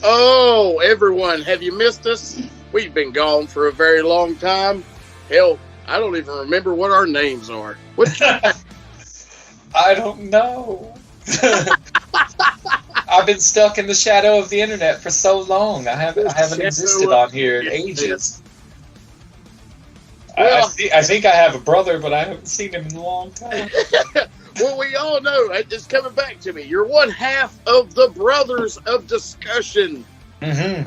Oh, everyone, have you missed us? We've been gone for a very long time. Hell, I don't even remember what our names are. What? I don't know. I've been stuck in the shadow of the internet for so long. I haven't existed on here in ages. Well, I think I have a brother, but I haven't seen him in a long time. Well, we all know, it's coming back to me. You're one half of the Brothers of Discussion. Mm-hmm.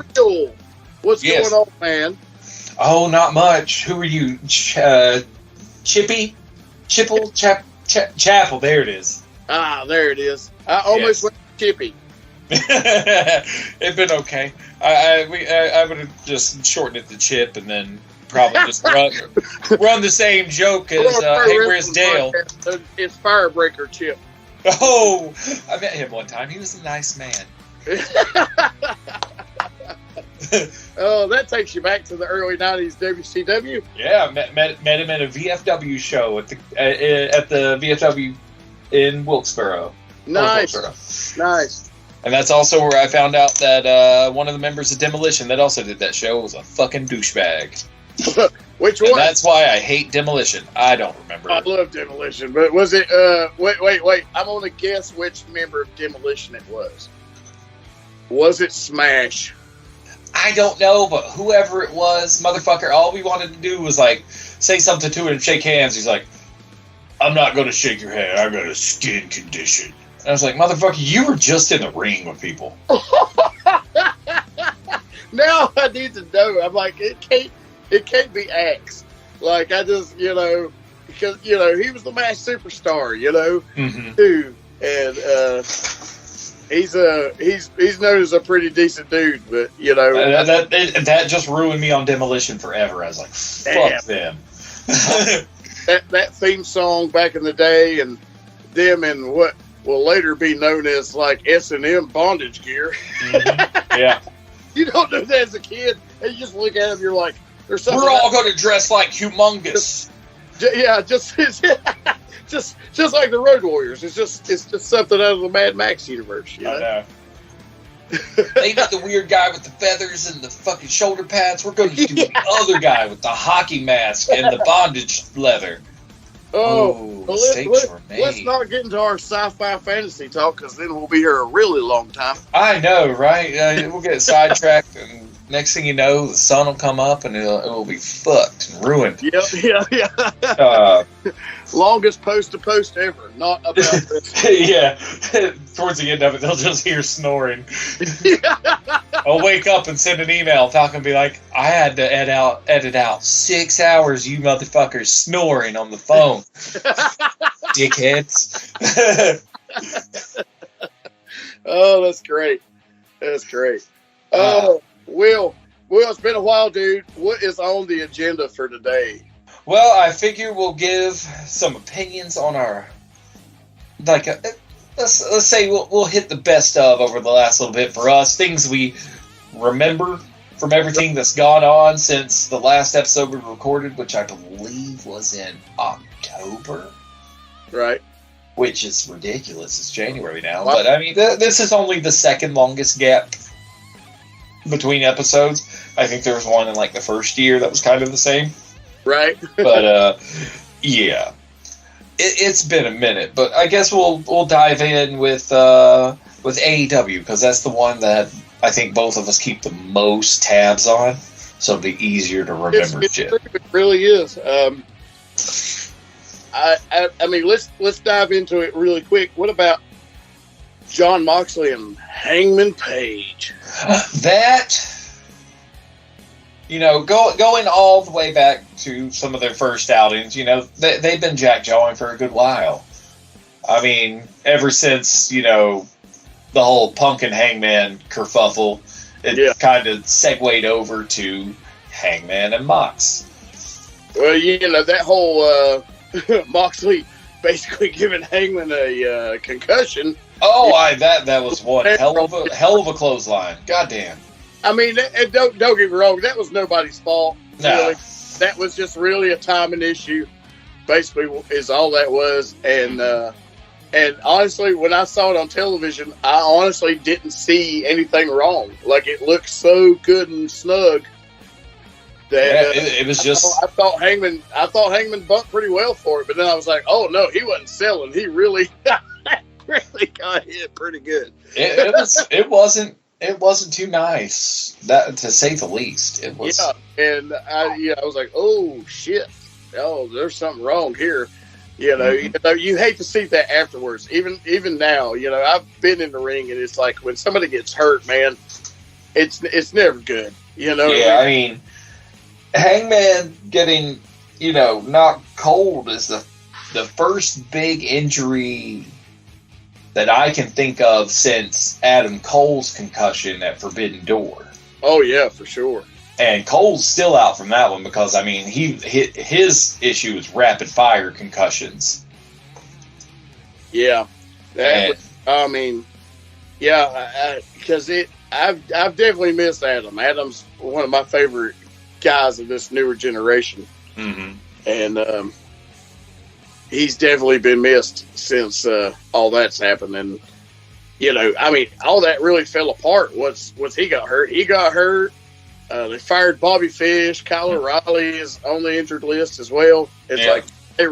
What's going on, man? Oh, not much. Who are you? Chippy? Chapel? There it is. Ah, there it is. I almost went Chippy. It'd been okay. I would have just shortened it to Chip and then probably just run the same joke as hey, where's Dale? It's Firebreaker Chip. Oh, I met him one time. He was a nice man. Oh, that takes you back to the early '90s WCW. Yeah, met him at a VFW show at the VFW in Wilkesboro. Nice, nice. And that's also where I found out that one of the members of Demolition that also did that show was a fucking douchebag. Which one? And that's why I hate Demolition. I don't remember. I love Demolition, but was it? Wait. I'm gonna guess which member of Demolition it was. Was it Smash? I don't know, but whoever it was, motherfucker, all we wanted to do was like say something to him and shake hands. He's like, "I'm not gonna shake your hand. I got a skin condition." And I was like, "Motherfucker, you were just in the ring with people." Now I need to know. I'm like, it can't be Axe. Like, I just, because, he was the MASH superstar, too. And he's known as a pretty decent dude, but, That just ruined me on Demolition forever. I was like, fuck them. that theme song back in the day, and them in what will later be known as, like, S&M bondage gear. Mm-hmm. Yeah. You don't know that as a kid, and you just look at them, you're like, there's something. We're all going to dress like humongous. Just like the Road Warriors. It's just something out of the Mad Max universe. I know. They got the weird guy with the feathers and the fucking shoulder pads. We're going to do the other guy with the hockey mask and the bondage leather. Let's not get into our sci-fi fantasy talk, because then we'll be here a really long time. I know, right? We'll get sidetracked, and next thing you know, the sun will come up, and it will be fucked and ruined. Yeah. Longest post to post ever. Not about this. Yeah. Towards the end of it, they'll just hear snoring. I'll wake up and send an email talking and be like, I had to edit out 6 hours, you motherfuckers snoring on the phone. Dickheads. Oh, that's great. That's great. Will, it's been a while, dude. What is on the agenda for today? Well, I figure we'll give some opinions on our, let's say we'll hit the best of over the last little bit for us, things we remember from everything that's gone on since the last episode we recorded, which I believe was in October. Right. Which is ridiculous. It's January now. But, I mean, this is only the second longest gap between episodes. I think there was one in, the first year that was kind of the same. Right. But, yeah. It's been a minute. But I guess we'll dive in with AEW, because that's the one that I think both of us keep the most tabs on. So it'll be easier to remember shit. It really is. I mean, let's dive into it really quick. What about Jon Moxley and Hangman Page? That, going all the way back to some of their first outings, they've been jack-jawing for a good while. I mean, ever since, the whole Punk and Hangman kerfuffle, it kind of segued over to Hangman and Mox. Well, that whole Moxley basically giving Hangman a concussion. Oh, that was one hell of a clothesline. Goddamn. I mean, don't get me wrong, that was nobody's fault. No. Really. That was just really a timing issue, basically, is all that was. And And honestly, when I saw it on television, I honestly didn't see anything wrong. Like, it looked so good and snug that it was just. I thought Hangman bumped pretty well for it, but then I was like, oh no, he wasn't selling. He really, really got hit pretty good. It wasn't too nice, that to say the least. It was. Yeah, and I was like, oh shit, oh, there's something wrong here. You hate to see that afterwards. Even now, I've been in the ring, and it's like when somebody gets hurt, man, it's never good. Yeah, I mean, Hangman getting knocked cold is the first big injury that I can think of since Adam Cole's concussion at Forbidden Door. Oh yeah, for sure. And Cole's still out from that one because, I mean, his issue is rapid fire concussions. Yeah, because I've definitely missed Adam. Adam's one of my favorite guys of this newer generation, and he's definitely been missed since all that's happened. And all that really fell apart once he got hurt. He got hurt. They fired Bobby Fish. Kyle O'Reilly is on the injured list as well. It's like they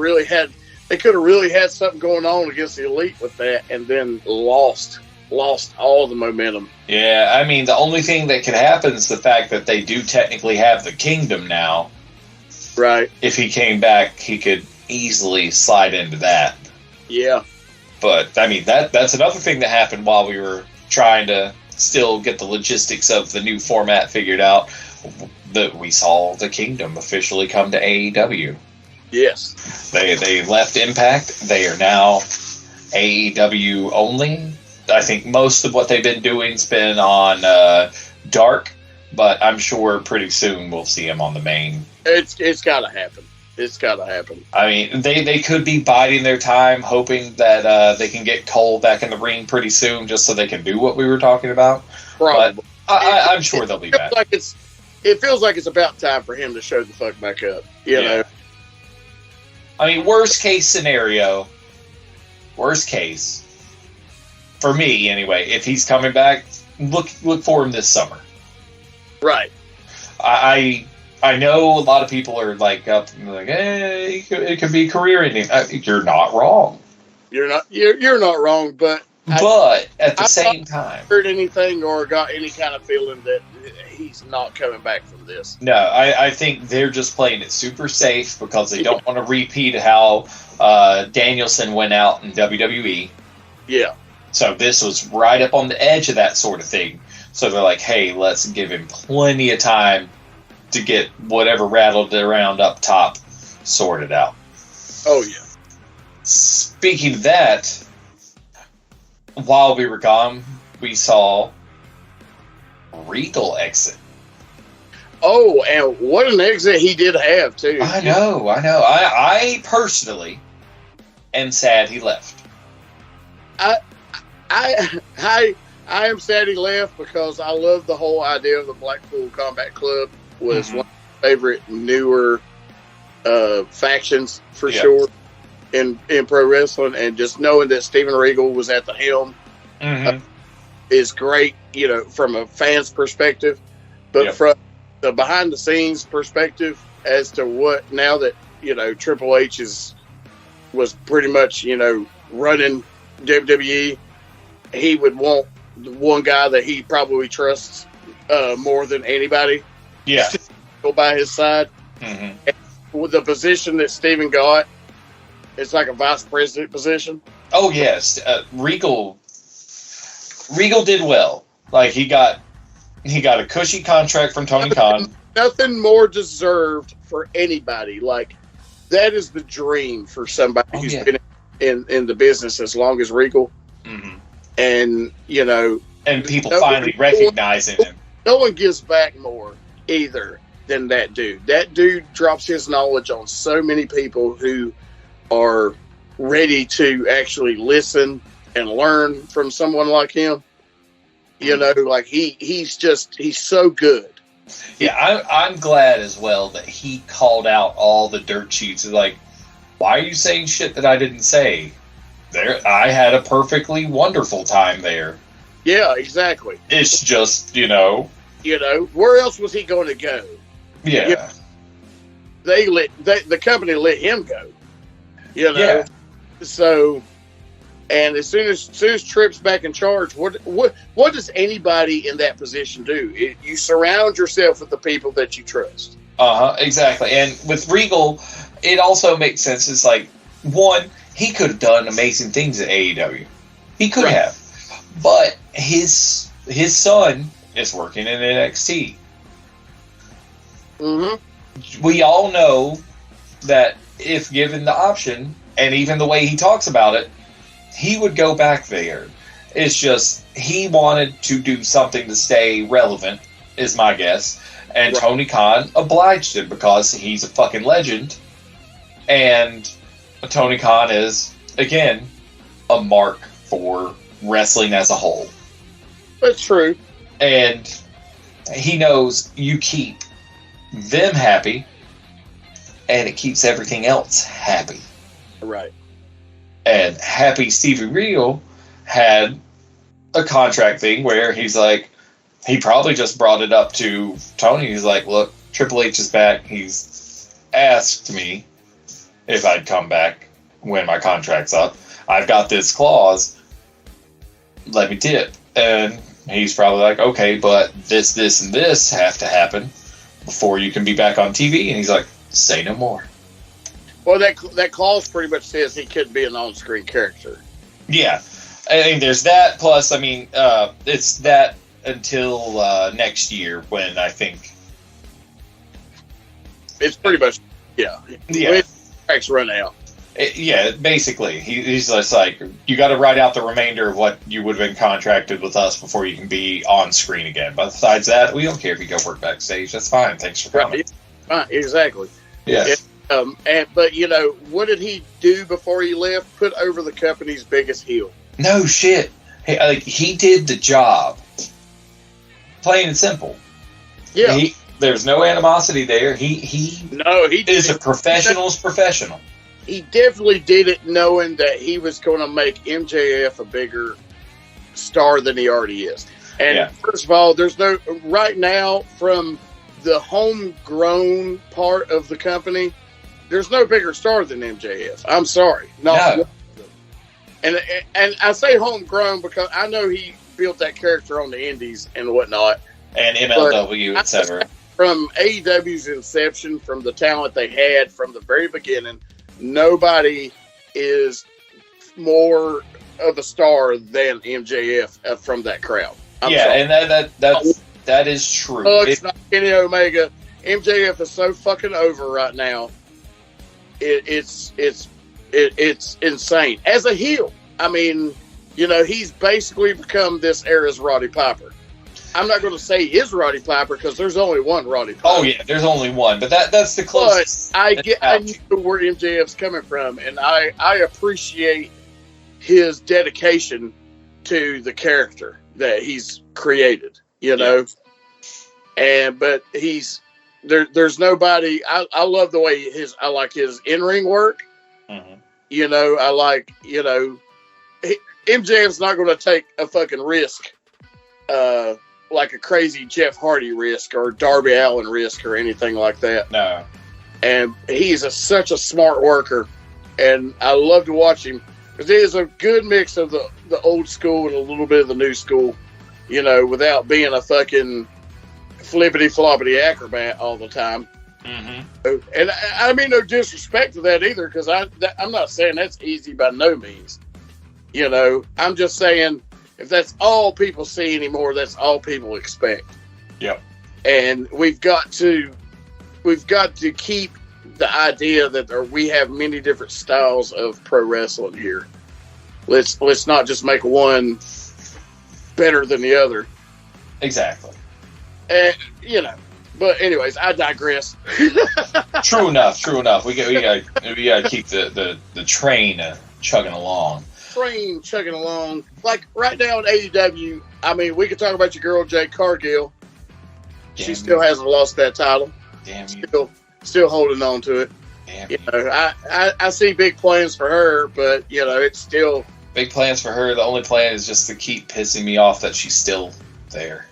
could have really had something going on against the Elite with that, and then lost all the momentum. Yeah, I mean, the only thing that could happen is the fact that they do technically have the Kingdom now. Right. If he came back, he could easily slide into that. Yeah. But, I mean, that's another thing that happened while we were trying to still get the logistics of the new format figured out, that we saw the Kingdom officially come to AEW. Yes. They left Impact. They are now AEW only. I think most of what they've been doing has been on Dark, but I'm sure pretty soon we'll see them on the main. It's got to happen. It's got to happen. I mean, they could be biding their time, hoping that they can get Cole back in the ring pretty soon, just so they can do what we were talking about. Probably. But I'm sure they'll be back. It feels like it's about time for him to show the fuck back up. You know. I mean, worst case scenario. Worst case, for me anyway, if he's coming back, look for him this summer. Right. I know a lot of people are like up and like, hey, it could be career ending. You're not wrong. You're not wrong, but at the same time, heard anything or got any kind of feeling that he's not coming back from this. No, I think they're just playing it super safe because they don't want to repeat how Danielson went out in WWE. Yeah. So this was right up on the edge of that sort of thing. So they're like, hey, let's give him plenty of time to get whatever rattled around up top sorted out. Oh, yeah. Speaking of that, while we were gone, we saw Regal exit. Oh, and what an exit he did have, too. I know. I personally am sad he left. I am sad he left because I love the whole idea of the Blackpool Combat Club. Was one of my favorite newer factions for sure in pro wrestling, and just knowing that Steven Regal was at the helm is great, from a fan's perspective, but from the behind the scenes perspective as to what now that Triple H was pretty much running WWE, he would want the one guy that he probably trusts more than anybody. Yeah, go by his side. With the position that Steven got, it's like a vice president position. Oh yes, Regal did well. Like he got a cushy contract from Tony Khan. Nothing more deserved for anybody. Like that is the dream for somebody who's been in the business as long as Regal. And and people finally recognizing him. No one gives back more either than that dude. That dude drops his knowledge on so many people who are ready to actually listen and learn from someone like him. Like he's so good. Yeah, I'm glad as well that he called out all the dirt sheets. Like, why are you saying shit that I didn't say? there, I had a perfectly wonderful time there. Yeah, exactly. It's just, where else was he going to go? Yeah. The company let him go. Yeah. So, and as soon as Tripp's back in charge, what does anybody in that position do? You surround yourself with the people that you trust. Exactly. And with Regal, it also makes sense. It's like, one, he could have done amazing things at AEW. He could have. But his son is working in NXT. Mm-hmm. We all know that if given the option, and even the way he talks about it, he would go back there. It's just he wanted to do something to stay relevant, is my guess. And Tony Khan obliged him because he's a fucking legend. And Tony Khan is, again, a mark for wrestling as a whole. That's true. And he knows you keep them happy, and it keeps everything else happy. Right. And Happy Stevie Regal had a contract thing where he's like, he probably just brought it up to Tony. He's like, look, Triple H is back. He's asked me if I'd come back when my contract's up. I've got this clause. Let me tip. And he's probably like, okay, but this, and this have to happen before you can be back on TV. And he's like, say no more. Well, that clause pretty much says he couldn't be an on-screen character. Yeah. I mean, there's that. Plus, I mean, it's that until next year when I think it's pretty much when contracts run out. Basically, he's just like, you got to write out the remainder of what you would have been contracted with us before you can be on screen again. But besides that, we don't care if you go work backstage. That's fine. Thanks for coming. Right, exactly. Yeah. But what did he do before he left? Put over the company's biggest heel. No shit. He did the job. Plain and simple. Yeah. There's no animosity there. He is a professional's professional. He definitely did it knowing that he was going to make MJF a bigger star than he already is. And first of all, there's no right now from the homegrown part of the company. There's no bigger star than MJF. I'm sorry, no. And I say homegrown because I know he built that character on the Indies and whatnot, and MLW, etc. From AEW's inception, from the talent they had from the very beginning, nobody is more of a star than MJF from that crowd. I'm sorry. And that is true. It's not Kenny Omega. MJF is so fucking over right now. It's insane. As a heel, I mean, he's basically become this era's Roddy Piper. I'm not going to say his Roddy Piper because there's only one Roddy Piper. Oh yeah, there's only one, but that's the closest. But I know where MJF's coming from, and I appreciate his dedication to the character that he's created. But there's nobody. I love the way I like his in-ring work. Mm-hmm. I like MJF's not going to take a fucking risk. Like a crazy Jeff Hardy risk or Darby Allin risk or anything like that. No. And he's such a smart worker, and I love to watch him because he is a good mix of the old school and a little bit of the new school, without being a fucking flippity-floppity acrobat all the time. Mm-hmm. And I mean no disrespect to that either, because I'm not saying that's easy by no means. I'm just saying, if that's all people see anymore, that's all people expect. Yep. And we've got to keep the idea that we have many different styles of pro wrestling here. Let's not just make one better than the other. Exactly. And but anyways, I digress. True enough. We gotta keep the train chugging along. Chugging along. Like right now in AEW, I mean, we could talk about your girl Jade Cargill. She still hasn't lost that title. Damn you. Still holding on to it. Damn. You know, I see big plans for her, but you know, it's still big plans for her. The only plan is just to keep pissing me off that she's still there.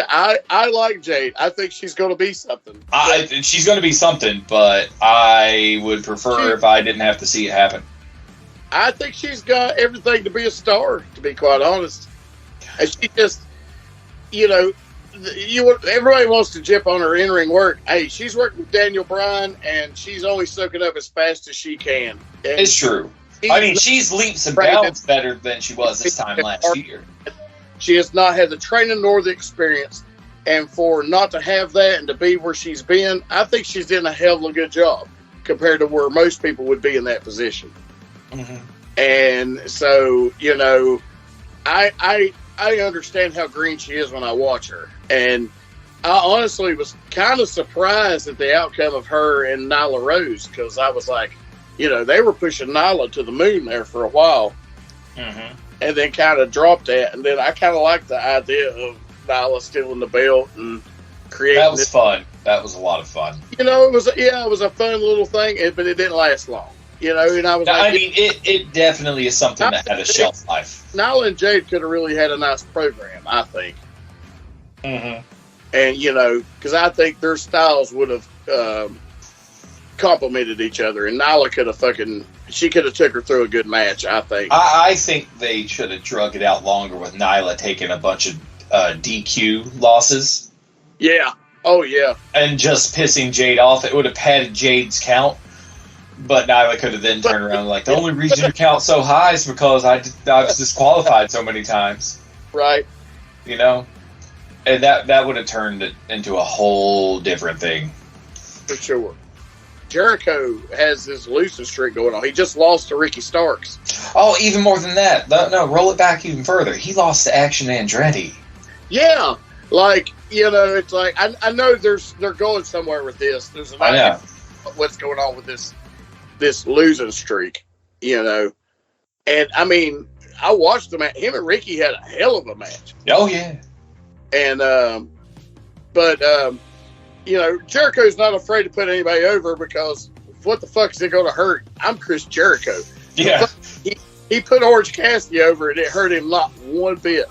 I like Jade. I think she's going to be something. She's going to be something, but I would prefer if I didn't have to see it happen. I think she's got everything to be a star, to be quite honest. And she just, you know, everybody wants to jip on her in-ring work. Hey, she's working with Daniel Bryan, and she's only soaking up as fast as she can. And it's true. I mean, she's leaps and bounds better than she was this time last year. She has not had the training nor the experience. And for not to have that and to be where she's been, I think she's done a hell of a good job compared to where most people would be in that position. Mm-hmm. And so, you know, I understand how green she is when I watch her. And I honestly was kind of surprised at the outcome of her and Nyla Rose, because I was like, you know, they were pushing Nyla to the moon there for a while. Mm-hmm. And then kind of dropped that. And then I kind of liked the idea of Nyla stealing the belt and creating. That was fun. That was a lot of fun. You know, it was a fun little thing, but it didn't last long. You know, and I was like, I mean, it definitely is something that had a shelf life. Nyla and Jade could have really had a nice program, I think. Mm-hmm. And, you know, because I think their styles would have complemented each other. And Nyla could have she could have took her through a good match, I think. I think they should have drug it out longer with Nyla taking a bunch of DQ losses. Yeah. Oh, yeah. And just pissing Jade off. It would have padded Jade's count. But Nyla could have then turned around like, the only reason your count's so high is because I was disqualified so many times. Right. You know? And that would have turned it into a whole different thing. For sure. Jericho has this losing streak going on. He just lost to Ricky Starks. Oh, even more than that. No, roll it back even further. He lost to Action Andretti. Yeah. Like, you know, it's like, I know they're going somewhere with this. There's an idea of what's going on with this losing streak, you know. And, I mean, I watched him and Ricky had a hell of a match. Oh, yeah. And, you know, Jericho's not afraid to put anybody over because what the fuck is it going to hurt? I'm Chris Jericho. Yeah. He put Orange Cassidy over and it hurt him not one bit.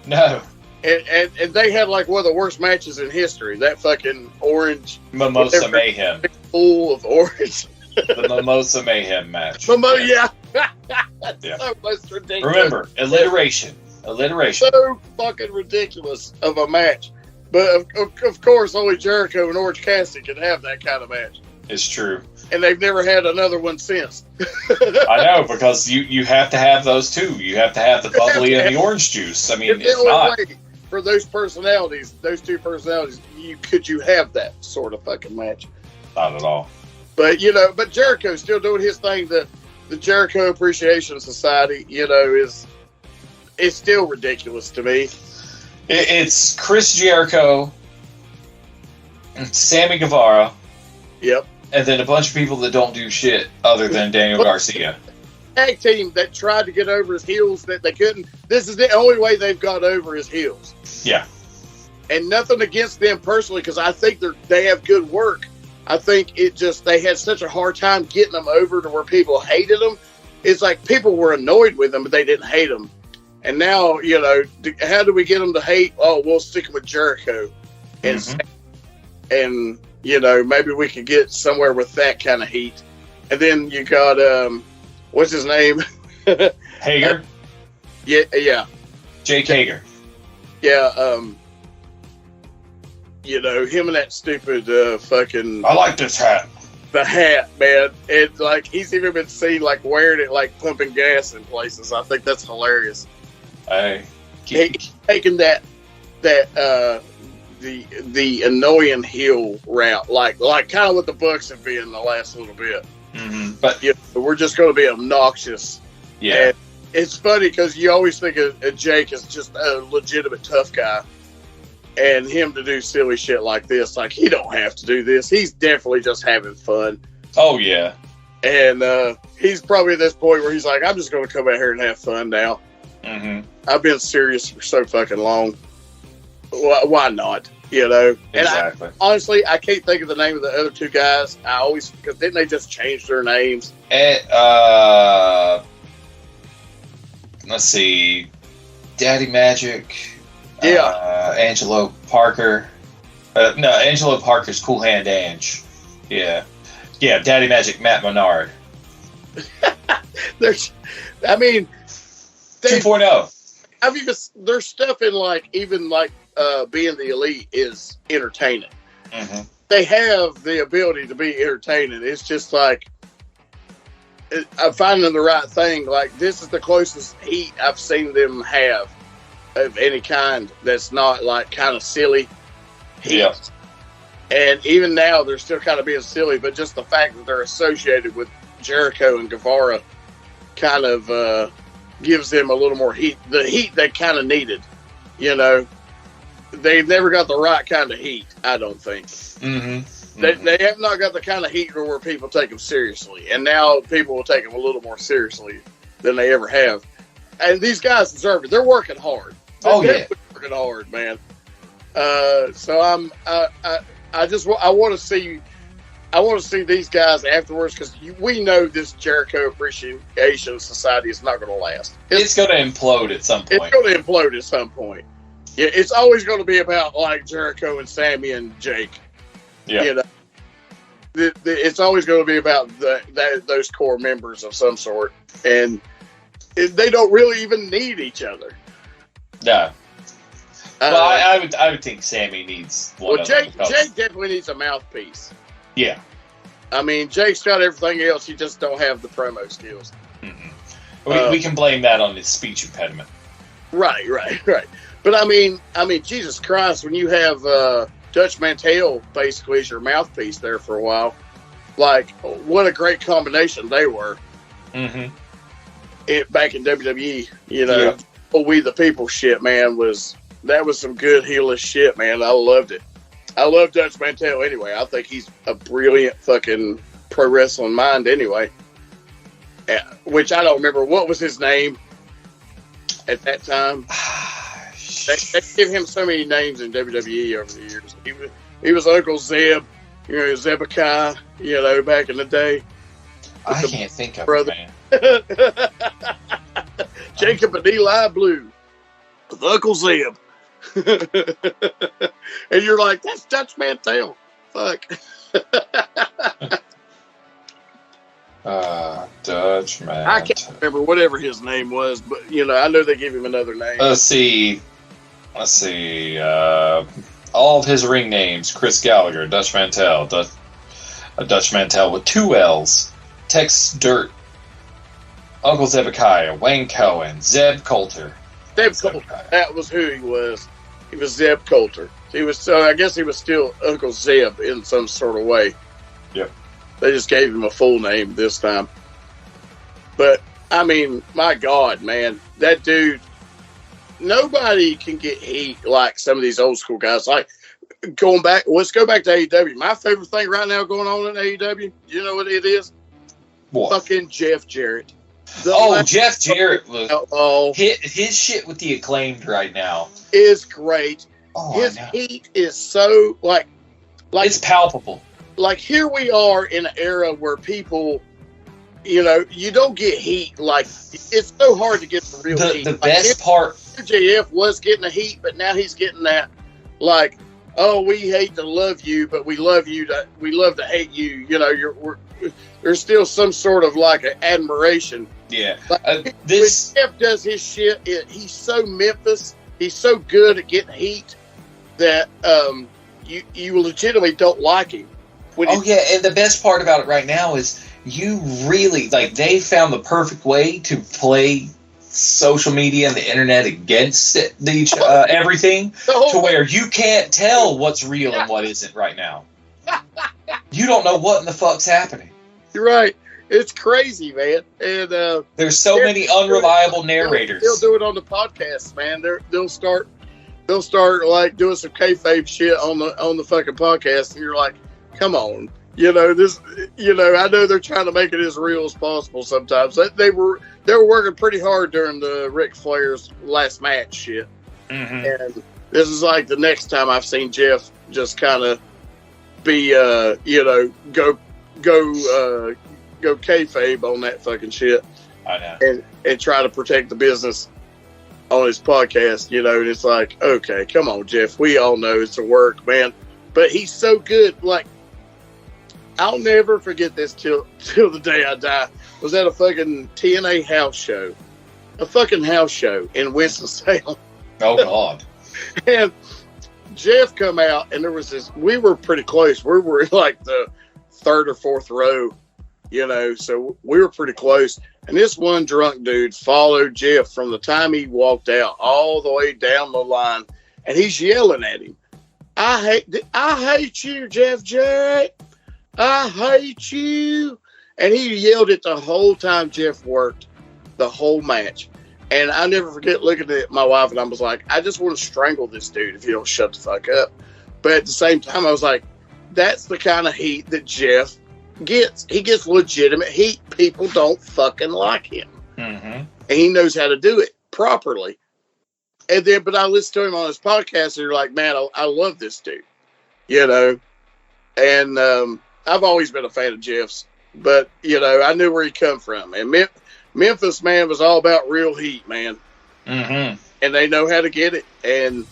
No. And they had like one of the worst matches in history. That fucking orange Mimosa Mayhem. Full of orange. The Mimosa Mayhem match. Yeah. Yeah. So much ridiculous. Remember, alliteration. So fucking ridiculous of a match. But of course, only Jericho and Orange Cassidy can have that kind of match. It's true. And they've never had another one since. I know, because you have to have those two. You have to have the bubbly and the orange juice. I mean, it's not. For those personalities, those two personalities, could you have that sort of fucking match? Not at all. But, you know, Jericho's still doing his thing. The Jericho Appreciation Society, you know, is still ridiculous to me. It's Chris Jericho, Sammy Guevara. Yep. And then a bunch of people that don't do shit other than Daniel Garcia. Tag team that tried to get over his heels that they couldn't. This is the only way they've got over his heels. Yeah. And nothing against them personally, because I think they have good work. I think they had such a hard time getting them over to where people hated them. It's like people were annoyed with them, but they didn't hate them. And now, you know, how do we get them to hate? Oh, we'll stick them with Jericho. And you know, maybe we could get somewhere with that kind of heat. And then you got, what's his name? Hager? Yeah. Jake Hager. Yeah, you know, him and that stupid fucking... I like this hat. The hat, man. It's like, he's even been seen, like, wearing it, like, pumping gas in places. I think that's hilarious. Hey. Taking that the annoying heel route, like kind of what the Bucks have been the last little bit. Mm-hmm. But you know, we're just going to be obnoxious. Yeah. And it's funny because you always think of Jake as just a legitimate tough guy. And him to do silly shit like this, like, he don't have to do this. He's definitely just having fun. Oh, yeah. And he's probably at this point where he's like, I'm just going to come out here and have fun now. Mm-hmm. I've been serious for so fucking long. Why not? You know, Exactly. And honestly, I can't think of the name of the other two guys. Because didn't they just change their names? And, let's see, Daddy Magic. Yeah. Angelo Parker. No, Angelo Parker's Cool Hand Ange. Yeah. Yeah, Daddy Magic, Matt Menard. There's, I mean, 2.0. Their stuff in being the elite is entertaining. Mm-hmm. They have the ability to be entertaining. It's just like I'm finding the right thing. Like, this is the closest heat I've seen them have of any kind that's not like kind of silly heat. Yeah. And even now they're still kind of being silly, but just the fact that they're associated with Jericho and Guevara kind of gives them a little more heat. The heat they kind of needed, you know. They've never got the right kind of heat, I don't think. Mm-hmm. They have not got the kind of heat where people take them seriously. And now people will take them a little more seriously than they ever have. And these guys deserve it. They're working hard. They're working hard, man. So I want to see these guys afterwards, because we know this Jericho Appreciation Society is not going to last. It's going to implode at some point. It's going to implode at some point. Yeah, it's always going to be about like Jericho and Sammy and Jake. Yeah. You know, it's always going to be about those core members of some sort, and they don't really even need each other. No. Well, I would think Sammy needs one. Well, Jake definitely needs a mouthpiece. Yeah. I mean, Jake's got everything else. He just don't have the promo skills. Mm-hmm. We can blame that on his speech impediment. Right. But I mean, Jesus Christ, when you have Dutch Mantell basically as your mouthpiece there for a while, like, what a great combination they were. Mm-hmm. Back in WWE, you know, We the People shit, man, that was some good heelish shit, man. I loved it. I love Dutch Mantell anyway. I think he's a brilliant fucking pro wrestling mind anyway. Which I don't remember. What was his name at that time? They give him so many names in WWE over the years. He was Uncle Zeb, you know, Zebekiah, you know, back in the day. I can't think of it, man. Jacob and Eli Blue with Uncle Zeb. And you're like, that's Dutch Mantell. Fuck. Dutch Mantell. I can't remember whatever his name was, but you know, I know they gave him another name. Let's see. All of his ring names: Chris Gallagher, Dutch Mantell, Dutch Mantell with 2 L's, Tex Dirt, Uncle Zebekiah, Wayne Cohen, Zeb Coulter. Zeb Coulter. That was who he was. He was Zeb Coulter. I guess he was still Uncle Zeb in some sort of way. Yep. They just gave him a full name this time. But I mean, my God, man, that dude. Nobody can get heat like some of these old school guys. Like, let's go back to AEW. My favorite thing right now going on in AEW, you know what it is? What? Fucking Jeff Jarrett. Jeff Jarrett. Look, his shit with the Acclaimed right now is great. Oh, his heat is so like it's palpable. Like, here we are in an era where people, you know, you don't get heat. Like, it's so hard to get the real heat. The best part. MJF was getting the heat, but now he's getting that, like, oh, we hate to love you, but we love to hate you. You know, there's still some sort of like an admiration. Yeah. Like, when Jeff does his shit, he's so Memphis. He's so good at getting heat that you legitimately don't like him. And the best part about it right now is you really, like, they found the perfect way to play social media and the internet against everything to where you can't tell what's real and what isn't right now. You don't know what in the fuck's happening. You're right. It's crazy, man. And there's so many unreliable narrators. They'll do it on the podcast, man. They'll start like doing some kayfabe shit on the fucking podcast, and you're like, come on. You know, I know they're trying to make it as real as possible sometimes. They were working pretty hard during the Ric Flair's last match shit. Mm-hmm. This is like the next time I've seen Jeff just kind of be, go kayfabe on that fucking shit. I know. And try to protect the business on his podcast, and it's like, okay, come on, Jeff. We all know it's a work, man. But he's so good. Like, I'll never forget this till the day I die. Was at a fucking TNA house show. A fucking house show in Winston-Salem. Oh, God. And Jeff come out, and there was this, we were pretty close. We were in like the third or fourth row, so we were pretty close. And this one drunk dude followed Jeff from the time he walked out all the way down the line, and he's yelling at him. I hate you, Jeff Jarrett. I hate you. And he yelled it the whole time Jeff worked, the whole match. And I never forget looking at my wife, and I was like, I just want to strangle this dude if you don't shut the fuck up. But at the same time, I was like, that's the kind of heat that Jeff gets. He gets legitimate heat. People don't fucking like him. Mm-hmm. And he knows how to do it properly. And then, but I listened to him on his podcast, and you're like, man, I love this dude. And I've always been a fan of Jeff's. But, I knew where he come from. And Memphis, man, was all about real heat, man. Mm-hmm. And they know how to get it. And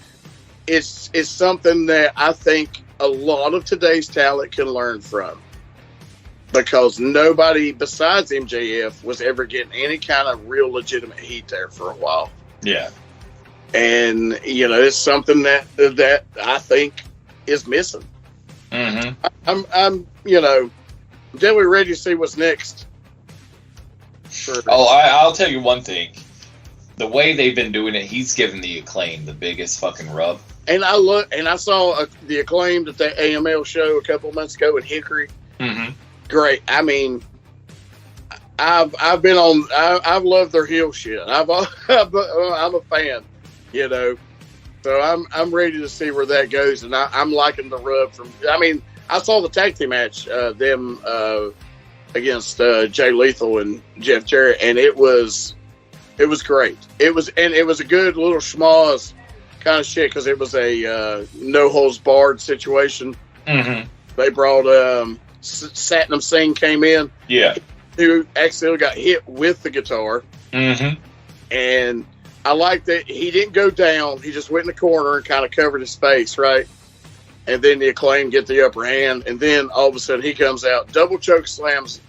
it's something that I think a lot of today's talent can learn from. Because nobody besides MJF was ever getting any kind of real legitimate heat there for a while. Yeah. And, it's something that I think is missing. Mm-hmm. I'm definitely ready to see what's next. Sure. Oh, I'll tell you one thing. The way they've been doing it, he's given the Acclaim the biggest fucking rub. And I saw the Acclaimed at the AML show a couple of months ago in Hickory. Mm-hmm. Great. I mean, I've loved their heel shit. I'm a fan, So I'm ready to see where that goes, and I'm liking the rub from. I mean, I saw the tag team match, them against Jay Lethal and Jeff Jarrett, and it was great. It was a good little schmoz kind of shit because it was a no holds barred situation. Mm-hmm. They brought Satnam Singh came in, who accidentally got hit with the guitar, and I like that he didn't go down. He just went in the corner and kind of covered his face, right? And then the Acclaimed get the upper hand, and then all of a sudden he comes out, double choke slams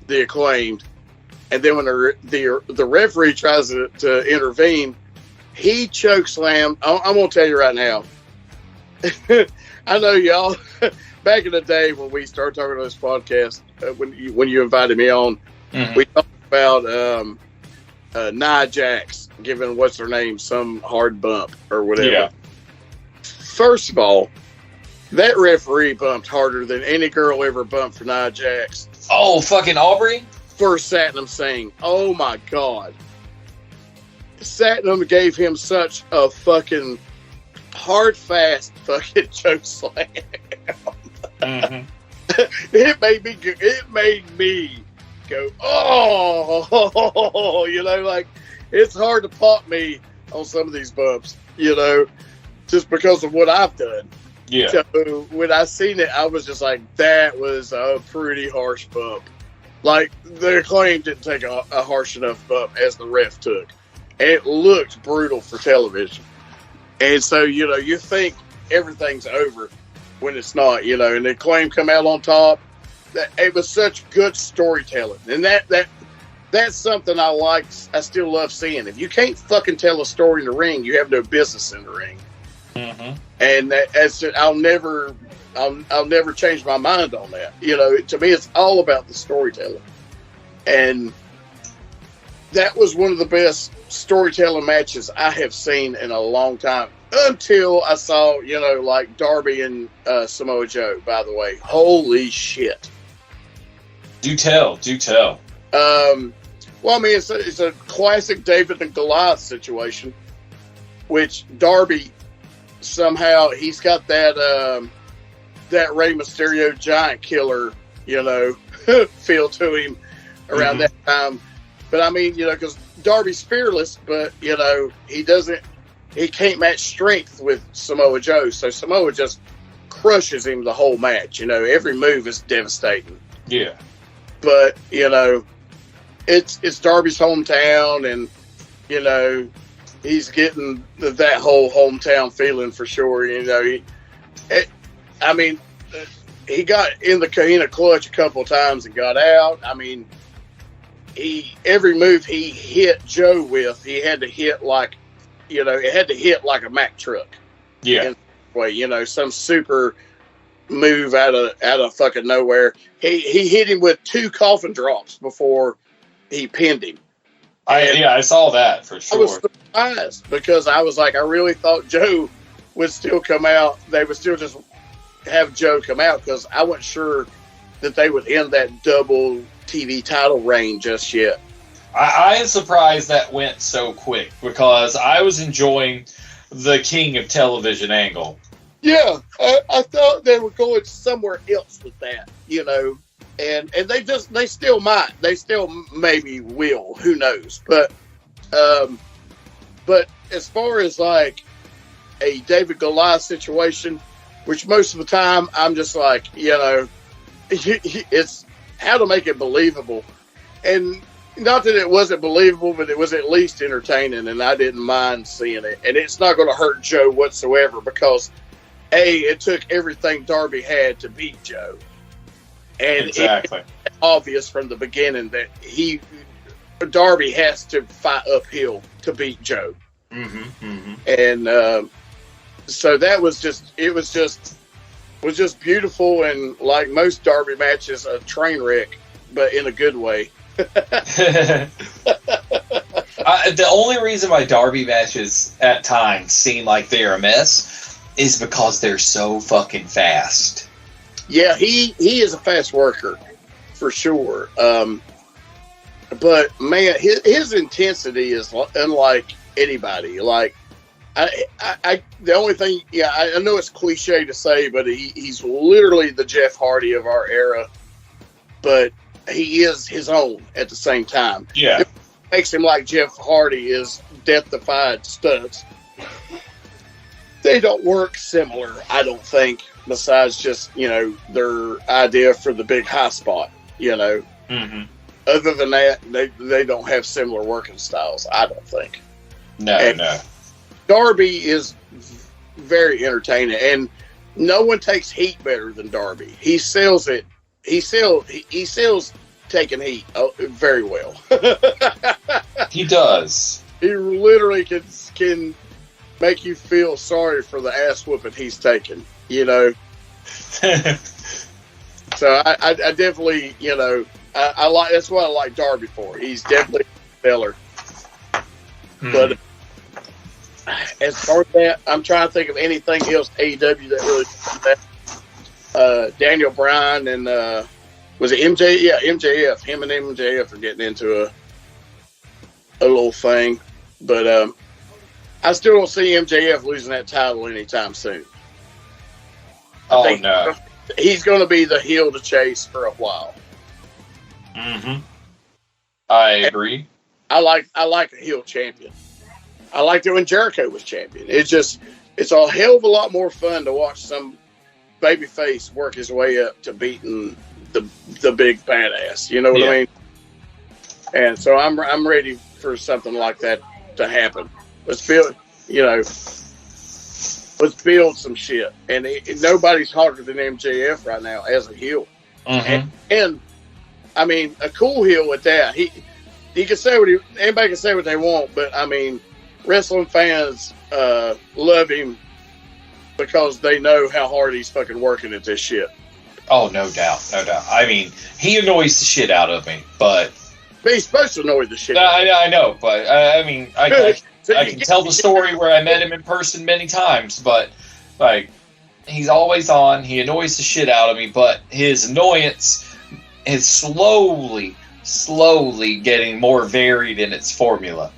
the Acclaimed, and then when the referee tries to intervene, he choke slammed. I'm gonna tell you right now. I know y'all. Back in the day when we started talking on this podcast, when you invited me on, we talked about Nia Jax giving what's her name some hard bump or whatever. Yeah. First of all, that referee bumped harder than any girl ever bumped for Nia Jax. Oh, fucking Aubrey? For Satnam Singh. Oh my God. Satnam gave him such a fucking hard, fast fucking choke slam. It made me go, oh, like it's hard to pop me on some of these bumps, just because of what I've done. Yeah. So when I seen it, I was just like, that was a pretty harsh bump. Like, the Acclaim didn't take a harsh enough bump as the ref took. And it looked brutal for television. And so, you think everything's over when it's not, and the Acclaim come out on top. It was such good storytelling. And that's something I like. I still love seeing. If you can't fucking tell a story in the ring, you have no business in the ring. Mm-hmm. And I'll never change my mind on that. To me, it's all about the storytelling. And that was one of the best storytelling matches I have seen in a long time. Until I saw, like Darby and Samoa Joe, by the way. Holy shit. Do tell. Well, I mean, it's a classic David and Goliath situation, which Darby, somehow, he's got that Rey Mysterio giant killer, feel to him around that time. But I mean, because Darby's fearless, but he doesn't he can't match strength with Samoa Joe, so Samoa just crushes him the whole match. Every move is devastating. Yeah. But, it's Darby's hometown, and, he's getting that whole hometown feeling for sure. He got in the Kahina clutch a couple of times and got out. I mean, every move he hit Joe with, he had to hit like, it had to hit like a Mack truck. Yeah. Some super move out of fucking nowhere. He hit him with 2 coffin drops before he pinned him. I saw that for sure. I was surprised because I was like, I really thought Joe would still come out. They would still just have Joe come out because I wasn't sure that they would end that double TV title reign just yet. I am surprised that went so quick because I was enjoying the King of Television angle. Yeah, I thought they were going somewhere else with that, and they still might. They still maybe will. Who knows? But as far as like a David Goliath situation, which most of the time I'm just like, it's how to make it believable. And not that it wasn't believable, but it was at least entertaining, and I didn't mind seeing it. And it's not going to hurt Joe whatsoever because, it took everything Darby had to beat Joe. And exactly. It's obvious from the beginning that Darby has to fight uphill to beat Joe. Mm-hmm, mm-hmm. And so that was just beautiful, and like most Darby matches, a train wreck, but in a good way. The only reason why Darby matches at times seem like they're a mess is because they're so fucking fast. Yeah, he is a fast worker for sure. But man, his intensity is unlike anybody. Like the only thing, I know it's cliche to say, but he's literally the Jeff Hardy of our era. But he is his own at the same time. Yeah, it makes him like Jeff Hardy is death-defied stunts. They don't work similar, I don't think. Besides just their idea for the big high spot. Mm-hmm. Other than that, they don't have similar working styles, I don't think. No. Darby is very entertaining, and no one takes heat better than Darby. He sells it. He sells taking heat very well. He does. He literally can make you feel sorry for the ass whooping he's taking. So I definitely, I like, that's what I like Darby for. He's definitely a feller. But as far as that, I'm trying to think of anything else AEW that really Daniel Bryan and was it MJ? Yeah, MJF. Him and MJF are getting into a little thing, but I still don't see MJF losing that title anytime soon. Oh no, he's going to be the heel to chase for a while. Mm-hmm. I agree. I like a heel champion. I liked it when Jericho was champion. It's a hell of a lot more fun to watch some babyface work his way up to beating the big badass. You know what I mean? And so I'm ready for something like that to happen. Let's build some shit. And nobody's hotter than MJF right now as a heel. Mm-hmm. And I mean, a cool heel at that. He can say anybody can say what they want, but I mean, wrestling fans love him because they know how hard he's fucking working at this shit. Oh, no doubt. I mean, he annoys the shit out of me, but he's supposed to annoy the shit out of me. I know, but I mean, I can tell the story where I met him in person many times, but like, he's always on. He annoys the shit out of me, but his annoyance is slowly getting more varied in its formula.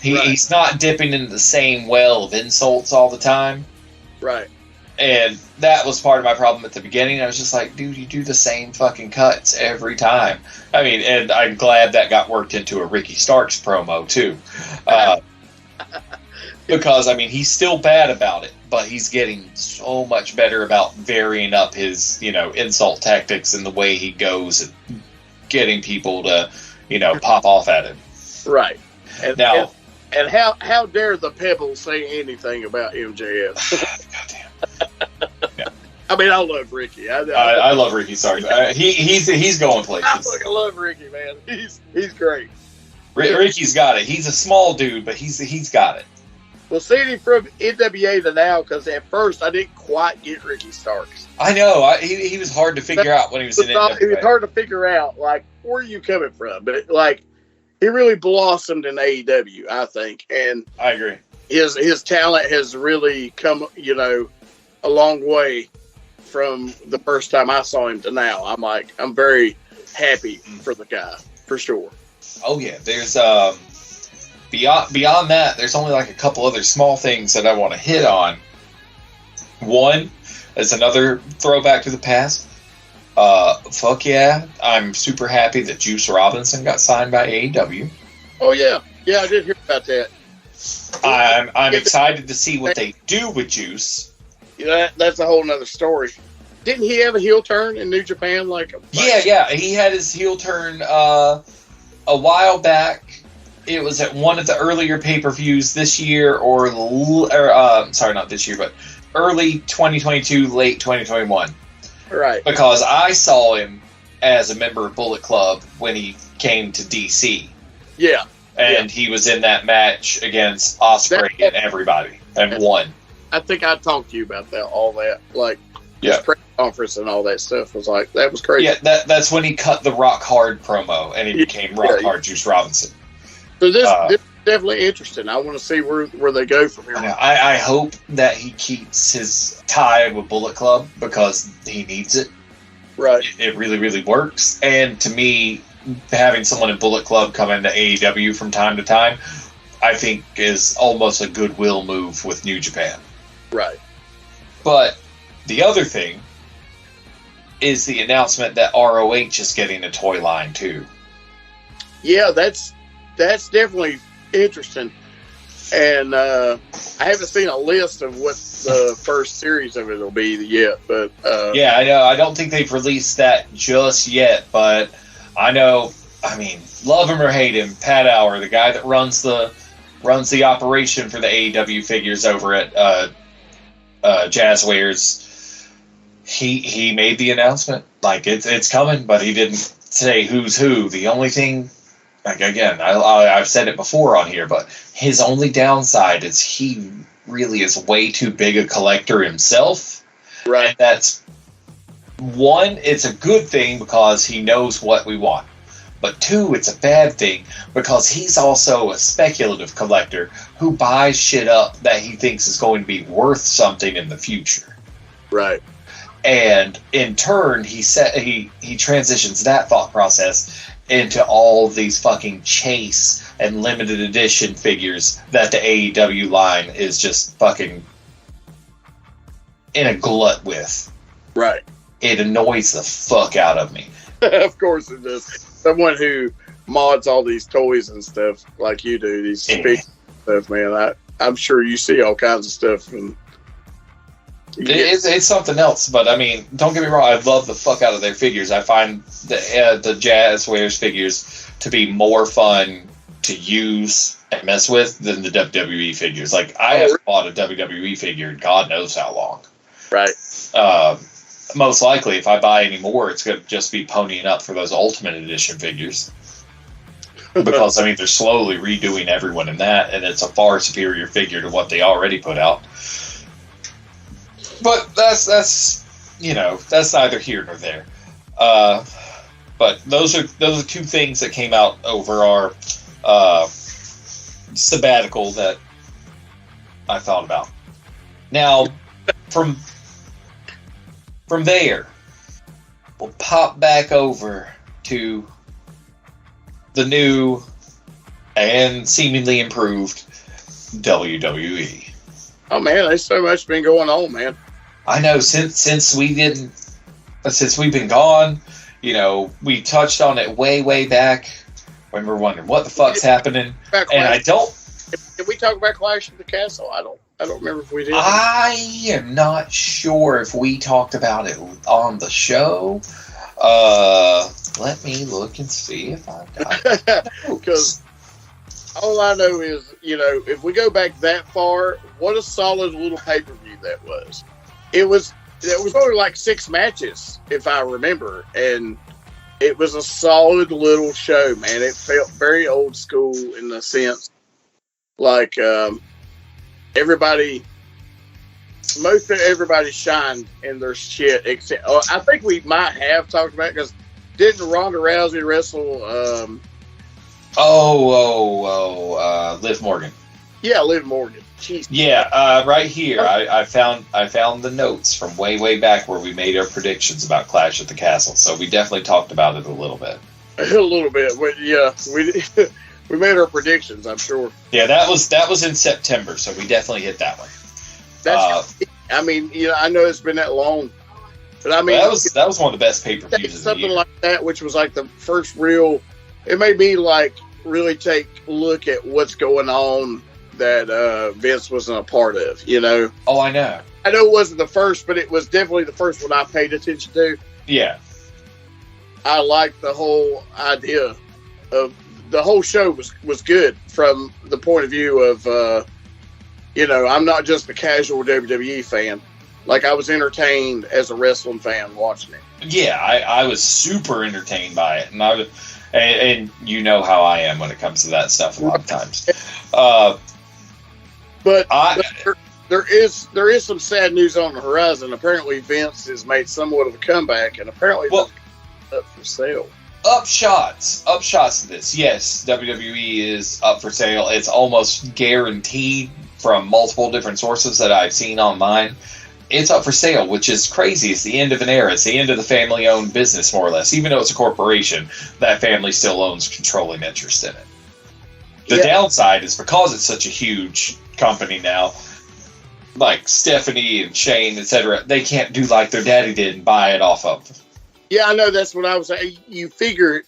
He's not dipping into the same well of insults all the time. Right. And that was part of my problem at the beginning. I was just like, dude, you do the same fucking cuts every time. I mean, and I'm glad that got worked into a Ricky Starks promo, too. Because, I mean, he's still bad about it, but he's getting so much better about varying up his, insult tactics and the way he goes and getting people to, pop off at him. Right. And now, and how dare the Pebbles say anything about MJF? Goddamn. Yeah. I mean, I love Ricky. I love Ricky. Sorry, he's going places. I fucking love Ricky, man. He's great. Ricky's got it. He's a small dude, but he's got it. Well, seeing him from NWA to now, because at first I didn't quite get Ricky Starks. I know. He was hard to figure out when he was in NWA. It was hard to figure out, like, where are you coming from? But, like, he really blossomed in AEW, I think. And I agree. His talent has really come, a long way from the first time I saw him to now. I'm very happy for the guy, for sure. Oh, yeah. There's, Beyond that, there's only like a couple other small things that I want to hit on. One is another throwback to the past. Fuck yeah, I'm super happy that Juice Robinson got signed by AEW. Oh yeah, I did hear about that. I'm excited to see what they do with Juice. That's a whole nother story. Didn't he have a heel turn in New Japan? Yeah, he had his heel turn a while back. It was at one of the earlier pay-per-views this year, sorry, not this year, but early 2022, late 2021. Right. Because I saw him as a member of Bullet Club when he came to DC. Yeah. And he was in that match against Ospreay and everybody, and won. I think I talked to you about that, all that. Yeah. Press conference and all that stuff was that was crazy. Yeah, that's when he cut the Rock Hard promo, and he became Rock Hard Juice Robinson. So this is definitely interesting. I want to see where they go from here. I hope that he keeps his tie with Bullet Club because he needs it. Right. It really, really works. And to me, having someone in Bullet Club come into AEW from time to time, I think is almost a goodwill move with New Japan. Right. But the other thing is the announcement that ROH is getting a toy line too. Yeah, that's definitely interesting. And I haven't seen a list of what the first series of it will be yet. But yeah, I know. I don't think they've released that just yet. But I know. I mean, love him or hate him, Pat Hour, the guy that runs the operation for the AEW figures over at Jazzwares. He made the announcement like it's coming, but he didn't say who's who. The only thing. Like again, I've said it before on here, but his only downside is he really is way too big a collector himself. Right. And that's one, it's a good thing because he knows what we want. But two, it's a bad thing because he's also a speculative collector who buys shit up that he thinks is going to be worth something in the future. Right. And in turn, he transitions that thought process into all these fucking chase and limited edition figures that the AEW line is just fucking in a glut with. Right. It annoys the fuck out of me. Of course it does. Someone who mods all these toys and stuff like you do, these figures and stuff, man. I'm sure you see all kinds of stuff. And it's something else, but I mean, don't get me wrong. I love the fuck out of their figures. I find the Jazzwares figures to be more fun to use and mess with than the WWE figures. Like I haven't bought a WWE figure in God knows how long. Right. Most likely, if I buy any more, it's going to just be ponying up for those Ultimate Edition figures. Because I mean, they're slowly redoing everyone in that, and it's a far superior figure to what they already put out. But that's neither here nor there. But those are two things that came out over our sabbatical that I thought about. Now, from there, we'll pop back over to the new and seemingly improved WWE. Oh man, there's so much been going on, man. I know since we've been gone, we touched on it way back when we were wondering what the fuck's happening. And I don't Did we talk about Clash at the Castle? I don't remember if we did. I am not sure if we talked about it on the show. Let me look and see if I've got it. Because all I know is, if we go back that far, what a solid little pay-per-view that was. It was only like 6 matches, if I remember, and it was a solid little show, man. It felt very old school in the sense, like most of everybody shined in their shit. Except, I think we might have talked about it because didn't Ronda Rousey wrestle? Liv Morgan. Yeah, Liv Morgan. Jeez. Yeah, right here. I found the notes from way back where we made our predictions about Clash at the Castle. So we definitely talked about it a little bit. A little bit, but yeah, we made our predictions. I'm sure. Yeah, that was in September, so we definitely hit that one. I mean, I know it's been that long, but I mean, that was one of the best pay-per-views. Something like that, which was like the first real. It made me like really take a look at what's going on that Vince wasn't a part of. Oh, I know. I know it wasn't the first, but it was definitely the first one I paid attention to. Yeah, I liked the whole idea of the whole show was good from the point of view of. I'm not just a casual WWE fan. Like, I was entertained as a wrestling fan watching it. Yeah, I was super entertained by it, and you know how I am when it comes to that stuff a lot of times. But there is some sad news on the horizon. Apparently, Vince has made somewhat of a comeback, and apparently up for sale. Upshots to this. Yes, WWE is up for sale. It's almost guaranteed from multiple different sources that I've seen online. It's up for sale, which is crazy. It's the end of an era. It's the end of the family-owned business, more or less. Even though it's a corporation, that family still owns controlling interest in it. The downside is because it's such a huge company now, like Stephanie and Shane, etc., they can't do like their daddy did and buy it off of. Yeah, I know. That's what I was saying. You figure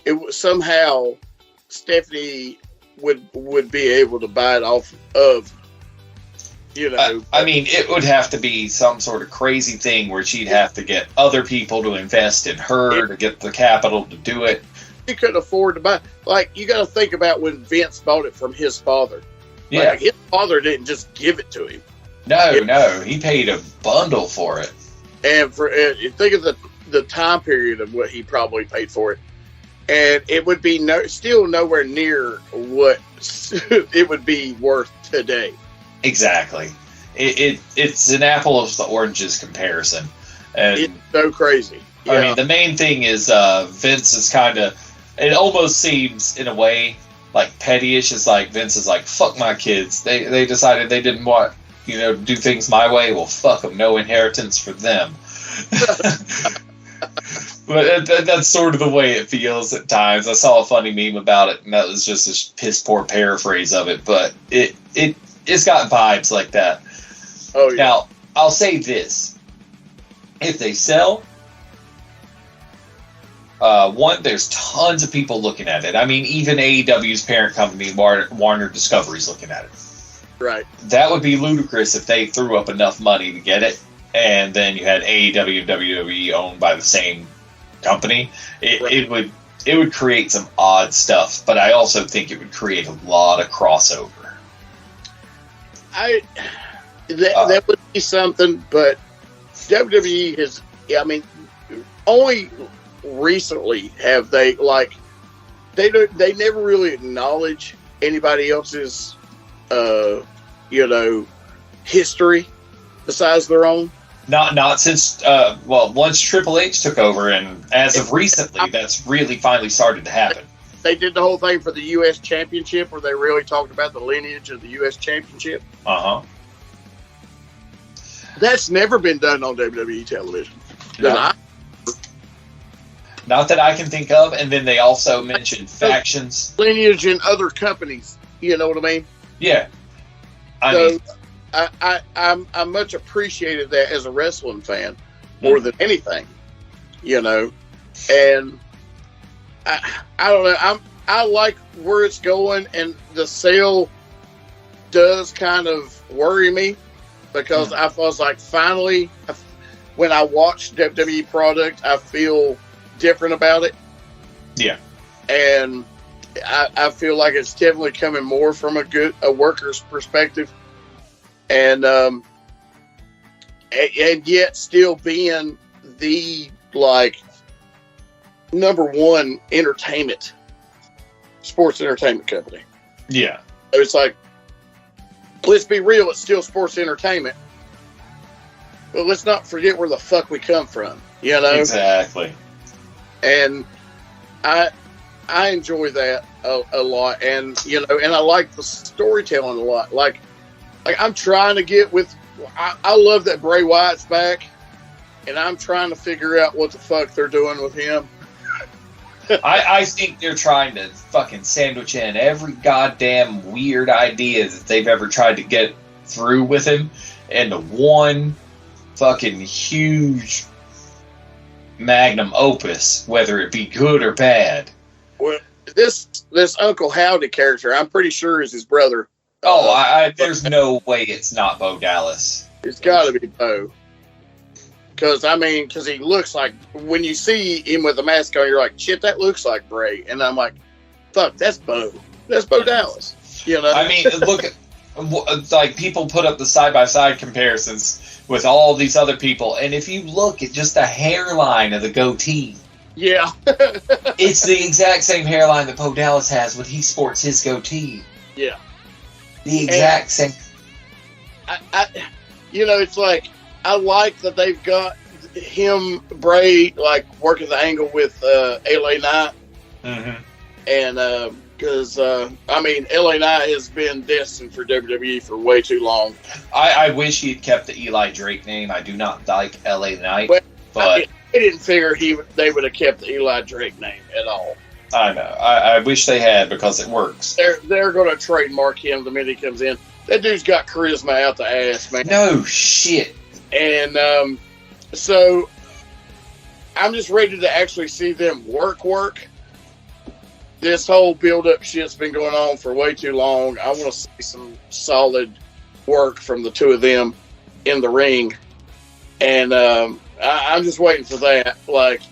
it was somehow Stephanie would be able to buy it off of, I mean, it would have to be some sort of crazy thing where she'd have to get other people to invest in her to get the capital to do it. He couldn't afford to buy. Like, you got to think about when Vince bought it from his father. Yeah, like, his father didn't just give it to him. No, he paid a bundle for it. And think of the time period of what he probably paid for it. And it would be still nowhere near what it would be worth today. Exactly. It's an apples to oranges comparison. And it's so crazy. Yeah. I mean, the main thing is Vince is kind of, it almost seems in a way like pettyish. It's like Vince is like, fuck my kids. They decided they didn't want, to do things my way. Well, fuck them. No inheritance for them. But that's sort of the way it feels at times. I saw a funny meme about it, and that was just a piss poor paraphrase of it. But it's got vibes like that. Oh yeah. Now I'll say this: if they sell, there's tons of people looking at it. I mean, even AEW's parent company, Warner Discovery's looking at it. Right. That would be ludicrous if they threw up enough money to get it, and then you had AEW and WWE owned by the same company. It would create some odd stuff, but I also think it would create a lot of crossover. That would be something, but WWE has, only recently have they they never really acknowledge anybody else's history besides their own. Not since once Triple H took over, and as of recently, that's really finally started to happen. They did the whole thing for the U.S. Championship, where they really talked about the lineage of the U.S. Championship. That's never been done on WWE television. No. Not that I can think of. And then they also mentioned factions, lineage in other companies. You know what I mean? Yeah. I much appreciated that as a wrestling fan more than anything, and I don't know. I like where it's going, and the sale does kind of worry me because I was like, finally, when I watch WWE product, I feel different about it. Yeah. And I feel like it's definitely coming more from a worker's perspective. And yet still being the, like, number one sports entertainment company. Yeah. It's like, let's be real, it's still sports entertainment. But let's not forget where the fuck we come from, you know? Exactly. And I enjoy that a lot. And, you know, and I like the storytelling a lot. Like I'm trying to get with, I love that Bray Wyatt's back, and I'm trying to figure out what the fuck they're doing with him. I think they're trying to fucking sandwich in every goddamn weird idea that they've ever tried to get through with him into one fucking huge magnum opus, whether it be good or bad. Well, this Uncle Howdy character, I'm pretty sure is his brother. There's no way it's not Bo Dallas. It's got to be Bo. Because he looks like, when you see him with the mask on, you're like, shit, that looks like Bray. And I'm like, fuck, that's Bo. That's Bo Dallas. You know? I mean, look at, like, people put up the side-by-side comparisons with all these other people, and if you look at just the hairline of the goatee, yeah. it's the exact same hairline that Bo Dallas has when he sports his goatee. Yeah. The exact same. It's like, I like that they've got him, Bray, like, working the angle with LA Knight. Mm-hmm. And, because, LA Knight has been destined for WWE for way too long. I wish he'd kept the Eli Drake name. I do not like LA Knight, but I didn't figure they would have kept the Eli Drake name at all. I know. I wish they had, because it works. They're going to trademark him the minute he comes in. That dude's got charisma out the ass, man. No shit. And so I'm just ready to actually see them work. This whole build-up shit's been going on for way too long. I want to see some solid work from the two of them in the ring. And I'm just waiting for that. Like,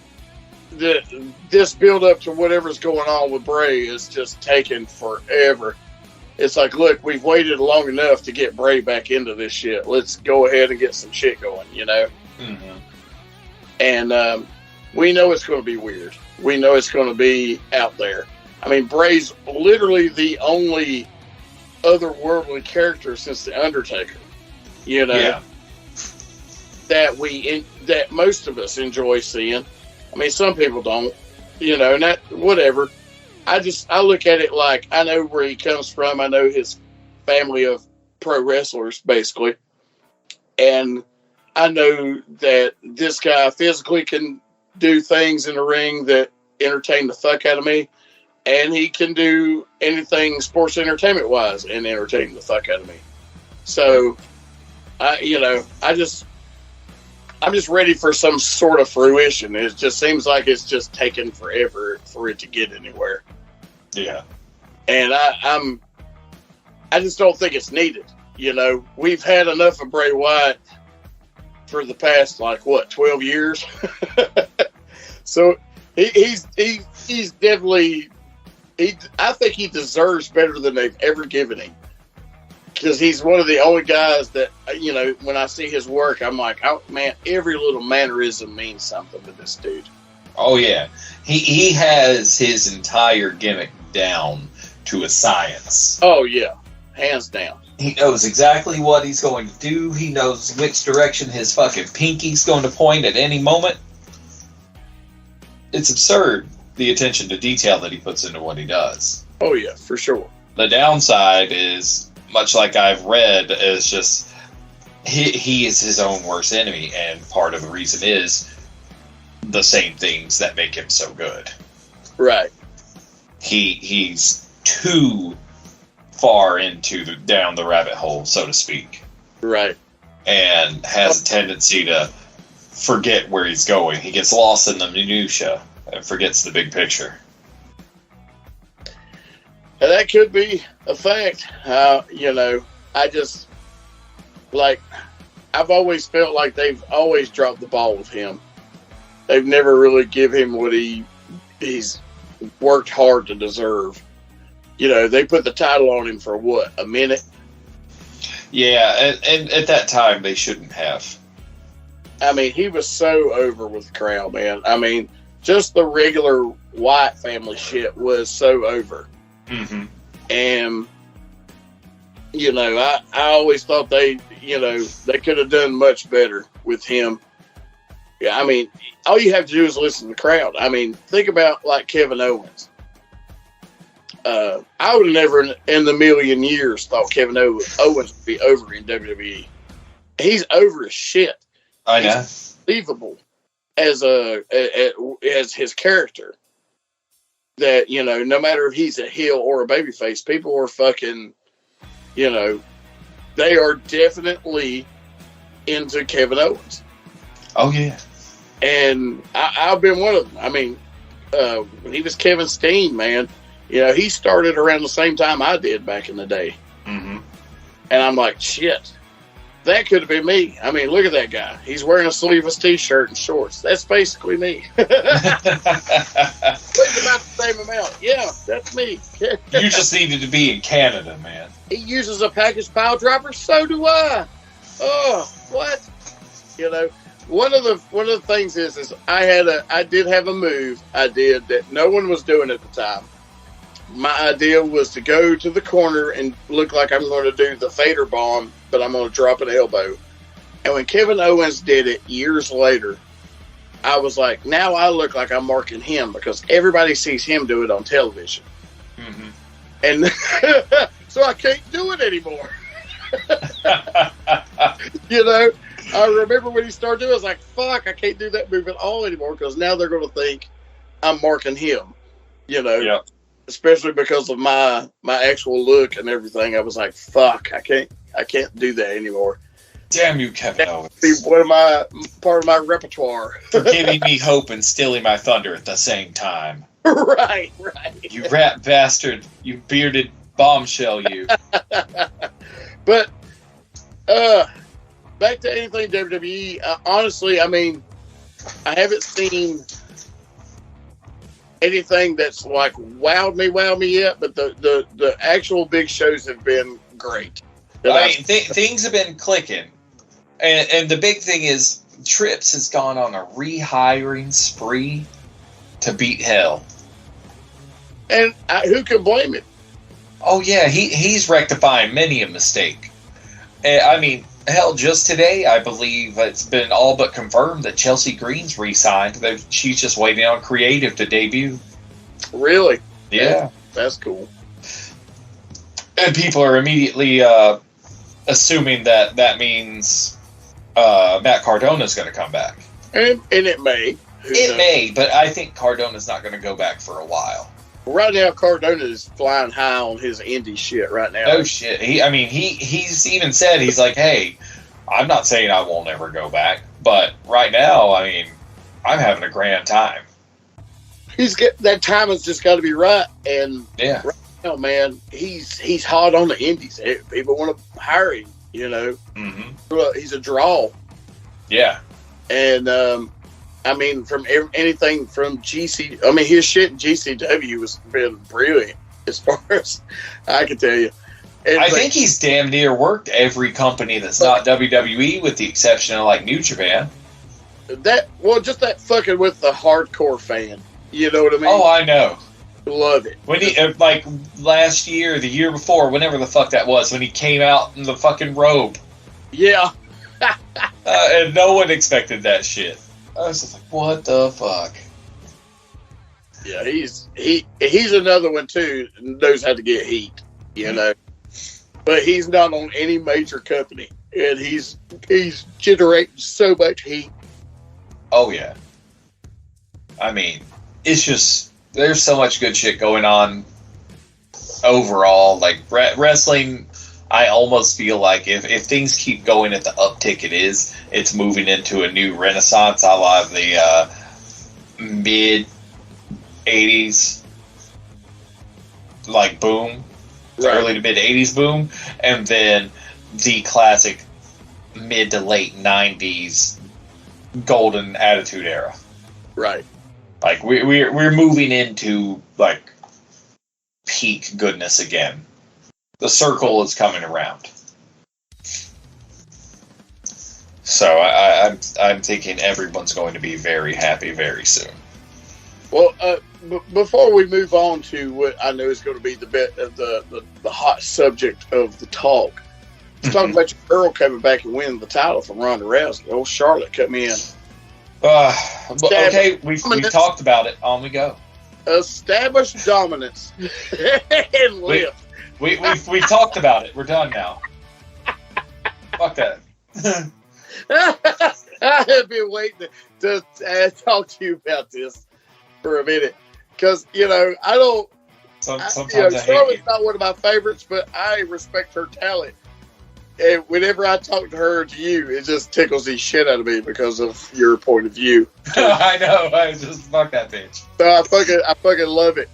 this build-up to whatever's going on with Bray is just taking forever. It's like, look, we've waited long enough to get Bray back into this shit. Let's go ahead and get some shit going, you know? Mm-hmm. And we know it's going to be weird. We know it's going to be out there. I mean, Bray's literally the only otherworldly character since The Undertaker, you know? Yeah. That most of us enjoy seeing. I mean, some people don't, you know, and that, whatever. I look at it like, I know where he comes from. I know his family of pro wrestlers, basically. And I know that this guy physically can do things in the ring that entertain the fuck out of me. And he can do anything sports entertainment wise and entertain the fuck out of me. So, I'm just ready for some sort of fruition. It just seems like it's just taken forever for it to get anywhere. Yeah. And I just don't think it's needed. You know, we've had enough of Bray Wyatt for the past, 12 years. So he's definitely, I think he deserves better than they've ever given him. Because he's one of the only guys that, you know, when I see his work, I'm like, oh man, every little mannerism means something to this dude. Oh yeah. He has his entire gimmick down to a science. Oh yeah. Hands down. He knows exactly what he's going to do. He knows which direction his fucking pinky's going to point at any moment. It's absurd, the attention to detail that he puts into what he does. Oh yeah, for sure. The downside is, much like I've read, is just he is his own worst enemy, and part of the reason is the same things that make him so good. Right. He's too far down the rabbit hole, so to speak. Right. And has a tendency to forget where he's going. He gets lost in the minutia and forgets the big picture. And that could be a fact. I just, like, I've always felt like they've always dropped the ball with him. They've never really give him what he's worked hard to deserve. They put the title on him for what, a minute? Yeah, and at that time they shouldn't have. I mean, he was so over with the crowd, man. I mean, just the regular White family shit was so over. Mm-hmm. And, I always thought they could have done much better with him. Yeah, I mean, all you have to do is listen to the crowd. I mean, think about, like, Kevin Owens. I would have never in the million years thought Kevin Owens would be over in WWE. He's over as shit. I know. He's believable as his character. That, no matter if he's a heel or a babyface, people are fucking, they are definitely into Kevin Owens. Oh, yeah. And I've been one of them. I mean, when he was Kevin Steen, man, he started around the same time I did back in the day. Mm-hmm. And I'm like, shit, that could have been me. I mean, look at that guy. He's wearing a sleeveless T-shirt and shorts. That's basically me. Think about the same amount. Yeah, that's me. You just needed to be in Canada, man. He uses a package pile driver. So do I. Oh, what? One of the things is I did have a move I did that no one was doing at the time. My idea was to go to the corner and look like I'm going to do the Fader bomb, but I'm going to drop an elbow. And when Kevin Owens did it years later, I was like, now I look like I'm marking him because everybody sees him do it on television. Mm-hmm. And so I can't do it anymore. I remember when he started doing it, I was like, fuck, I can't do that move at all anymore because now they're going to think I'm marking him. Yeah. Especially because of my actual look and everything. I was like, fuck, I can't do that anymore. Damn you, Kevin Owens. Be part of my repertoire. For giving me hope and stealing my thunder at the same time. Right. You rat bastard. You bearded bombshell, you. But, back to anything WWE, honestly, I mean, I haven't seen anything that's like wowed me yet, but the actual big shows have been great. Things have been clicking, and the big thing is Trips has gone on a rehiring spree to beat hell. And who can blame him? Oh yeah, he's rectifying many a mistake. I mean, hell, just today, I believe it's been all but confirmed that Chelsea Green's re-signed. She's just waiting on creative to debut. Really? Yeah. That's cool. And people are immediately assuming that means Matt Cardona's going to come back. And it may. It may, but I think Cardona's not going to go back for a while. Right now, Cardona is flying high on his indie shit right now. No shit. He's even said, he's like, hey, I'm not saying I won't ever go back, but right now, I mean, I'm having a grand time. That time has just got to be right, and yeah, right now, man, he's hot on the indies. People want to hire him. Mm-hmm. He's a draw. Yeah, and I mean, from anything from GC, I mean, his shit in GCW has been brilliant as far as I can tell you. I think he's damn near worked every company that's not WWE, with the exception of like New Japan. Just that fucking with the hardcore fan. You know what I mean? Oh, I know. Love it. When he, like last year, the year before, whenever the fuck that was, when he came out in the fucking robe. Yeah. And no one expected that shit. I was just like, what the fuck? Yeah, he's another one too, knows how to get heat, But he's not on any major company, and he's generating so much heat. Oh yeah. I mean, it's just, there's so much good shit going on overall. Like wrestling, I almost feel like if things keep going at the uptick it's moving into a new renaissance, a la the mid 80s. like boom, the Right. early to mid 80s boom, and then the classic mid to late 90s golden attitude era. Right. Like we're moving into like peak goodness again. The circle is coming around. So I'm thinking everyone's going to be very happy very soon. Well, before we move on to what I know is going to be the bit of the hot subject of the talk, let's talk about your girl coming back and winning the title from Ronda Rousey. Old Charlotte come in. Okay, we've talked about it. On we go. Established dominance and lift. We talked about it. We're done now. Fuck that. I have been waiting to talk to you about this for a minute because I don't. Sometimes I hate Charlotte's you. not one of my favorites, but I respect her talent. And whenever I talk to her, to you, it just tickles the shit out of me because of your point of view. I know. I just fuck that bitch. So I fucking love it.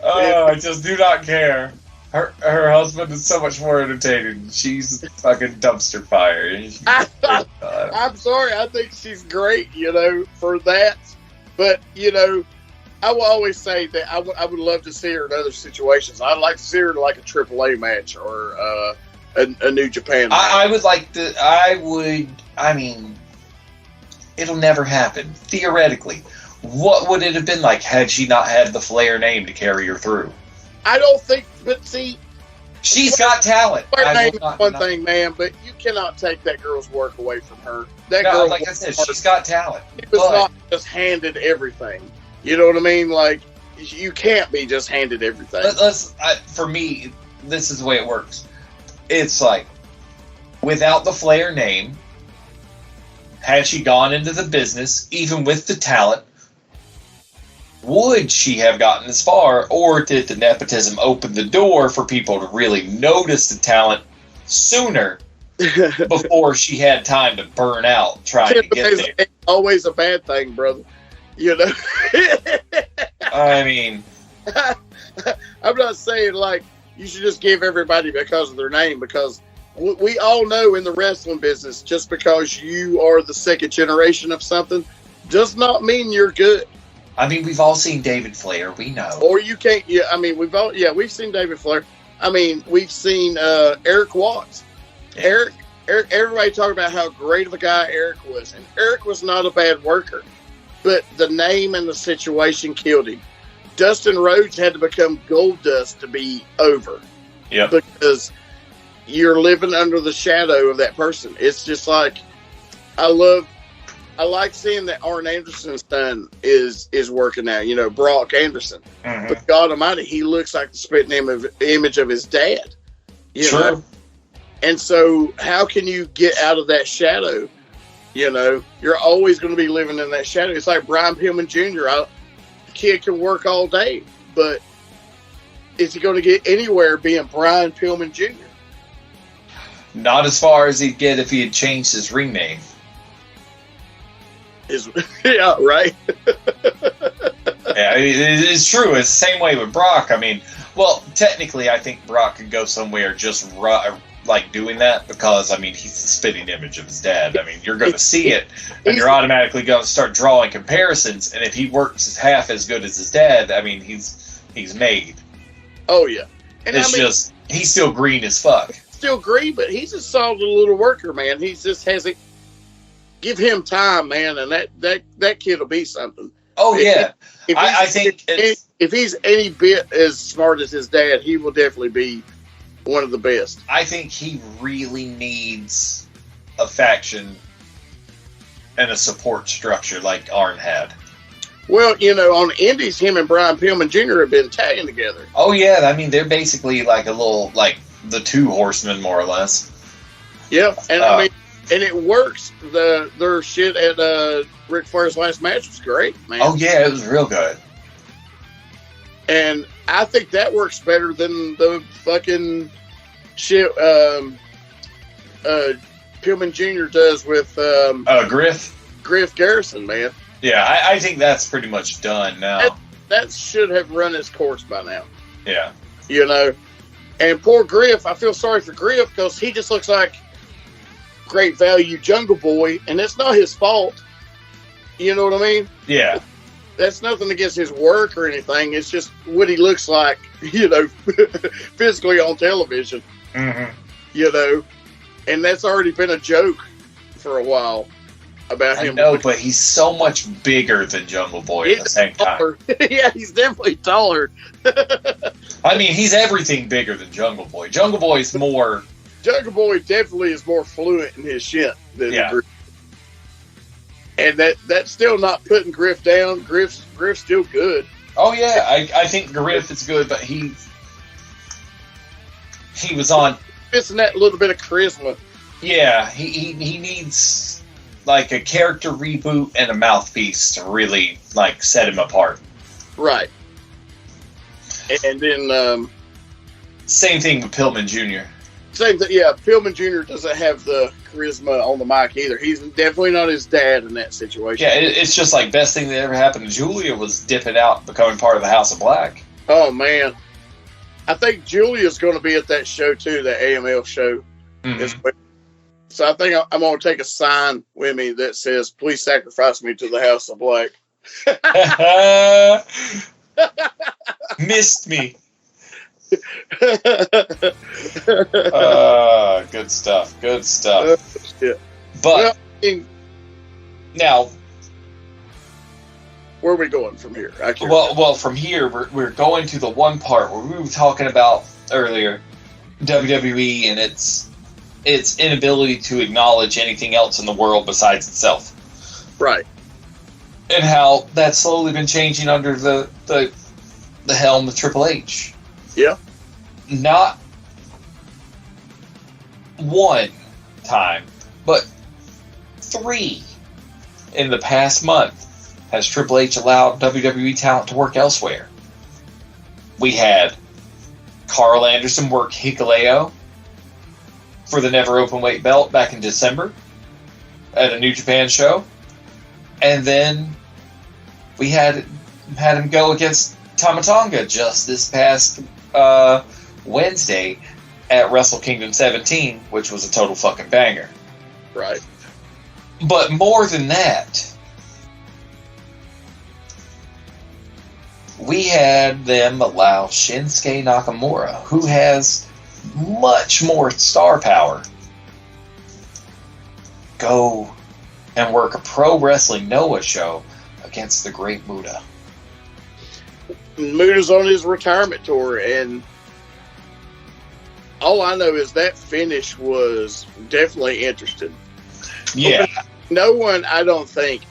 I just do not care. Her husband is so much more entertaining. She's fucking dumpster fire. I'm sorry. I think she's great, for that. But, I will always say that I would love to see her in other situations. I'd like to see her in like a AAA match or a New Japan match. I mean, it'll never happen. Theoretically. What would it have been like had she not had the Flair name to carry her through? I don't think, but see, she's got talent. Flair name is one thing, man, but you cannot take that girl's work away from her. That girl, like I said, she's got talent. She was not just handed everything. You know what I mean? Like, you can't be just handed everything. For me, this is the way it works. It's like, without the Flair name, had she gone into the business, even with the talent, would she have gotten as far, or did the nepotism open the door for people to really notice the talent sooner before she had time to burn out trying to get there? It's always a bad thing, brother. I mean, I'm not saying like you should just give everybody because of their name, because we all know in the wrestling business, just because you are the second generation of something does not mean you're good. I mean, we've all seen David Flair. We know. Or you can't. Yeah, I mean, we've seen David Flair. I mean, we've seen Eric Watts. Yeah. Eric. Everybody talk about how great of a guy Eric was, and Eric was not a bad worker, but the name and the situation killed him. Dustin Rhodes had to become Goldust to be over. Yeah. Because you're living under the shadow of that person. It's just like I like seeing that Arn Anderson's son is working out. Brock Anderson. Mm-hmm. But God Almighty, he looks like the spitting image of his dad. True. And so, how can you get out of that shadow? You're always going to be living in that shadow. It's like Brian Pillman Jr. The kid can work all day, but is he going to get anywhere being Brian Pillman Jr.? Not as far as he'd get if he had changed his ring name. Yeah, right. Yeah, it's true. It's the same way with Brock. I mean, well, technically, I think Brock could go somewhere just like doing that because, I mean, he's the spitting image of his dad. I mean, you're going to see it, and you're automatically going to start drawing comparisons. And if he works half as good as his dad, I mean, he's made. Oh yeah, and just he's still green as fuck. Still green, but he's a solid little worker, man. He just hasn't. Give him time, man, and that kid will be something. Oh yeah, I think if he's any bit as smart as his dad, he will definitely be one of the best. I think he really needs a faction and a support structure like Arn had. Well, on the Indies, him and Brian Pillman Jr. have been tagging together. Oh yeah, I mean they're basically like a little like the two horsemen, more or less. Yeah, and I mean. And it works. Their shit at Ric Flair's last match was great, man. Oh yeah, it was real good. And I think that works better than the fucking shit Pillman Jr. does with Griff Garrison, man. Yeah, I think that's pretty much done now. That should have run its course by now. Yeah. You know? And poor Griff, I feel sorry for Griff because he just looks like great value Jungle Boy, and it's not his fault. You know what I mean? Yeah. That's nothing against his work or anything. It's just what he looks like, physically on television. Mm-hmm. You know? And that's already been a joke for a while about him. I know, but he's so much bigger than Jungle Boy at the same time. Yeah, he's definitely taller. I mean, he's everything bigger than Jungle Boy. Jungle Boy's more... Jungle Boy definitely is more fluent in his shit than Griff. And that's still not putting Griff down. Griff's still good. Oh, yeah. I think Griff is good, but he was on... Missing that little bit of charisma. Yeah, he needs like a character reboot and a mouthpiece to really like set him apart. Right. And then same thing with Pillman Jr. Same thing, yeah. Pillman Jr. doesn't have the charisma on the mic either. He's definitely not his dad in that situation. Yeah, it's just like best thing that ever happened to Julia was dipping out, becoming part of the House of Black. Oh man, I think Julia's going to be at that show too, that AML show. Mm-hmm. So I think I'm going to take a sign with me that says, "Please sacrifice me to the House of Black." Missed me. Good stuff. Good stuff. Yeah. But well, I mean, now, where are we going from here? Well, from here we're going to the one part where we were talking about earlier, WWE and its inability to acknowledge anything else in the world besides itself. Right. And how that's slowly been changing under the helm of Triple H. Yeah. Not one time, but 3 in the past month has Triple H allowed WWE talent to work elsewhere. We had Carl Anderson work Hikuleo for the Never Openweight belt back in December at a New Japan show. And then we had him go against Tama Tonga just this past Wednesday at Wrestle Kingdom 17, which was a total fucking banger. Right. But more than that, we had them allow Shinsuke Nakamura, who has much more star power, go and work a Pro Wrestling Noah show against the Great Muta. Muta's on his retirement tour, and all I know is that finish was definitely interesting. Yeah. No one, I don't think,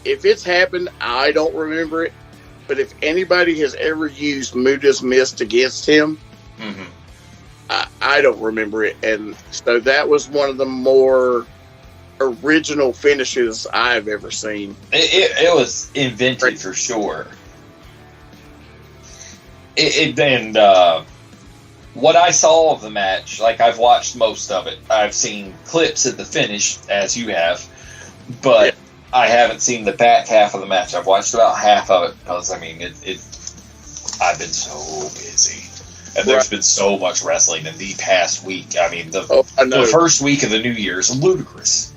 if it's happened, I don't remember it, but if anybody has ever used Muta's Mist against him, mm-hmm. I don't remember it. And so that was one of the more original finishes I've ever seen. It was invented for sure. What I saw of the match, like I've watched most of it. I've seen clips of the finish, as you have, but yeah. I haven't seen the back half of the match. I've watched about half of it because, I mean, I've been so busy. And there's been so much wrestling in the past week. I mean, the first week of the new year is ludicrous.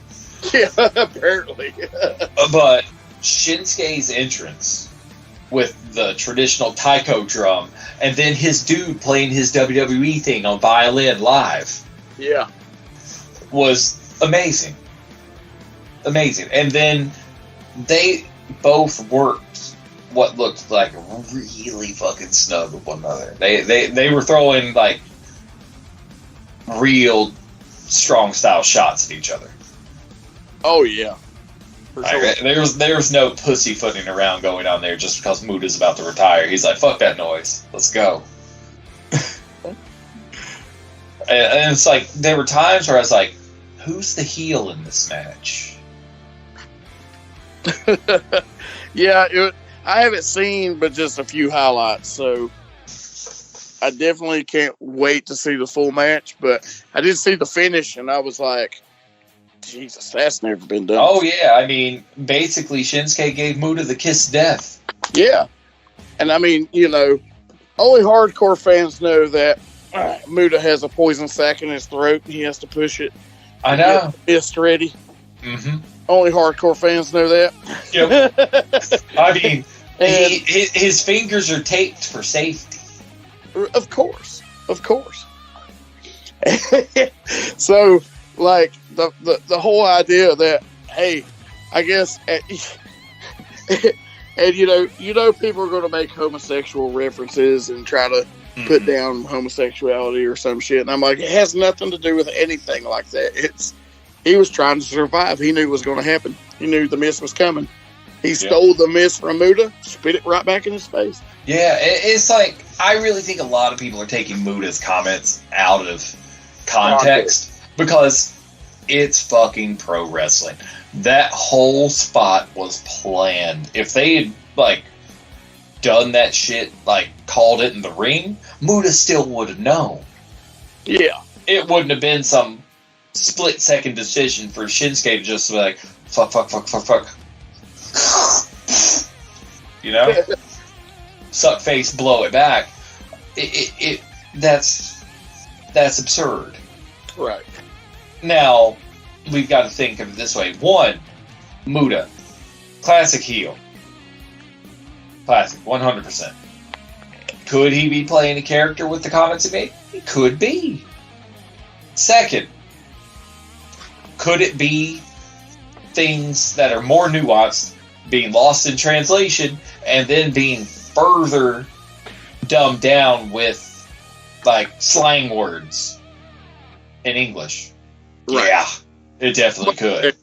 Yeah, apparently. But Shinsuke's entrance with the traditional taiko drum, and then his dude playing his WWE thing on violin live. Yeah. Was amazing. Amazing. And then they both worked what looked like really fucking snug with one another. They were throwing like real strong style shots at each other. Oh yeah. Sure. There's no pussyfooting around going on there just because Muta's about to retire. He's like, fuck that noise. Let's go. and it's like, there were times where I was like, who's the heel in this match? Yeah, I haven't seen but just a few highlights, so I definitely can't wait to see the full match, but I did see the finish and I was like, Jesus, that's never been done. Oh, yeah. I mean, basically, Shinsuke gave Muta the kiss of death. Yeah. And I mean, Only hardcore fans know that Muta has a poison sac in his throat and he has to push it. I know. It's ready. Mm-hmm. Only hardcore fans know that. Yep. I mean, his fingers are taped for safety. Of course. So, like, the whole idea that, hey, I guess, and you know, people are going to make homosexual references and try to put down homosexuality or some shit. And I'm like, it has nothing to do with anything like that. He was trying to survive. He knew it was going to happen. He knew the mist was coming. He stole the mist from Muta, spit it right back in his face. Yeah, it's like, I really think a lot of people are taking Muta's comments out of context because it's fucking pro wrestling. That whole spot was planned. If they had, like, done that shit, like, called it in the ring, Muta still would have known. Yeah. It wouldn't have been some split-second decision for Shinsuke to just be like, fuck. You know? Suck face, blow it back. That's absurd. Right. Now, we've got to think of it this way. One, Muta. Classic heel. Classic, 100%. Could he be playing a character with the comments he made? He could be. Second, could it be things that are more nuanced being lost in translation and then being further dumbed down with, like, slang words in English? Right. Yeah, it definitely could.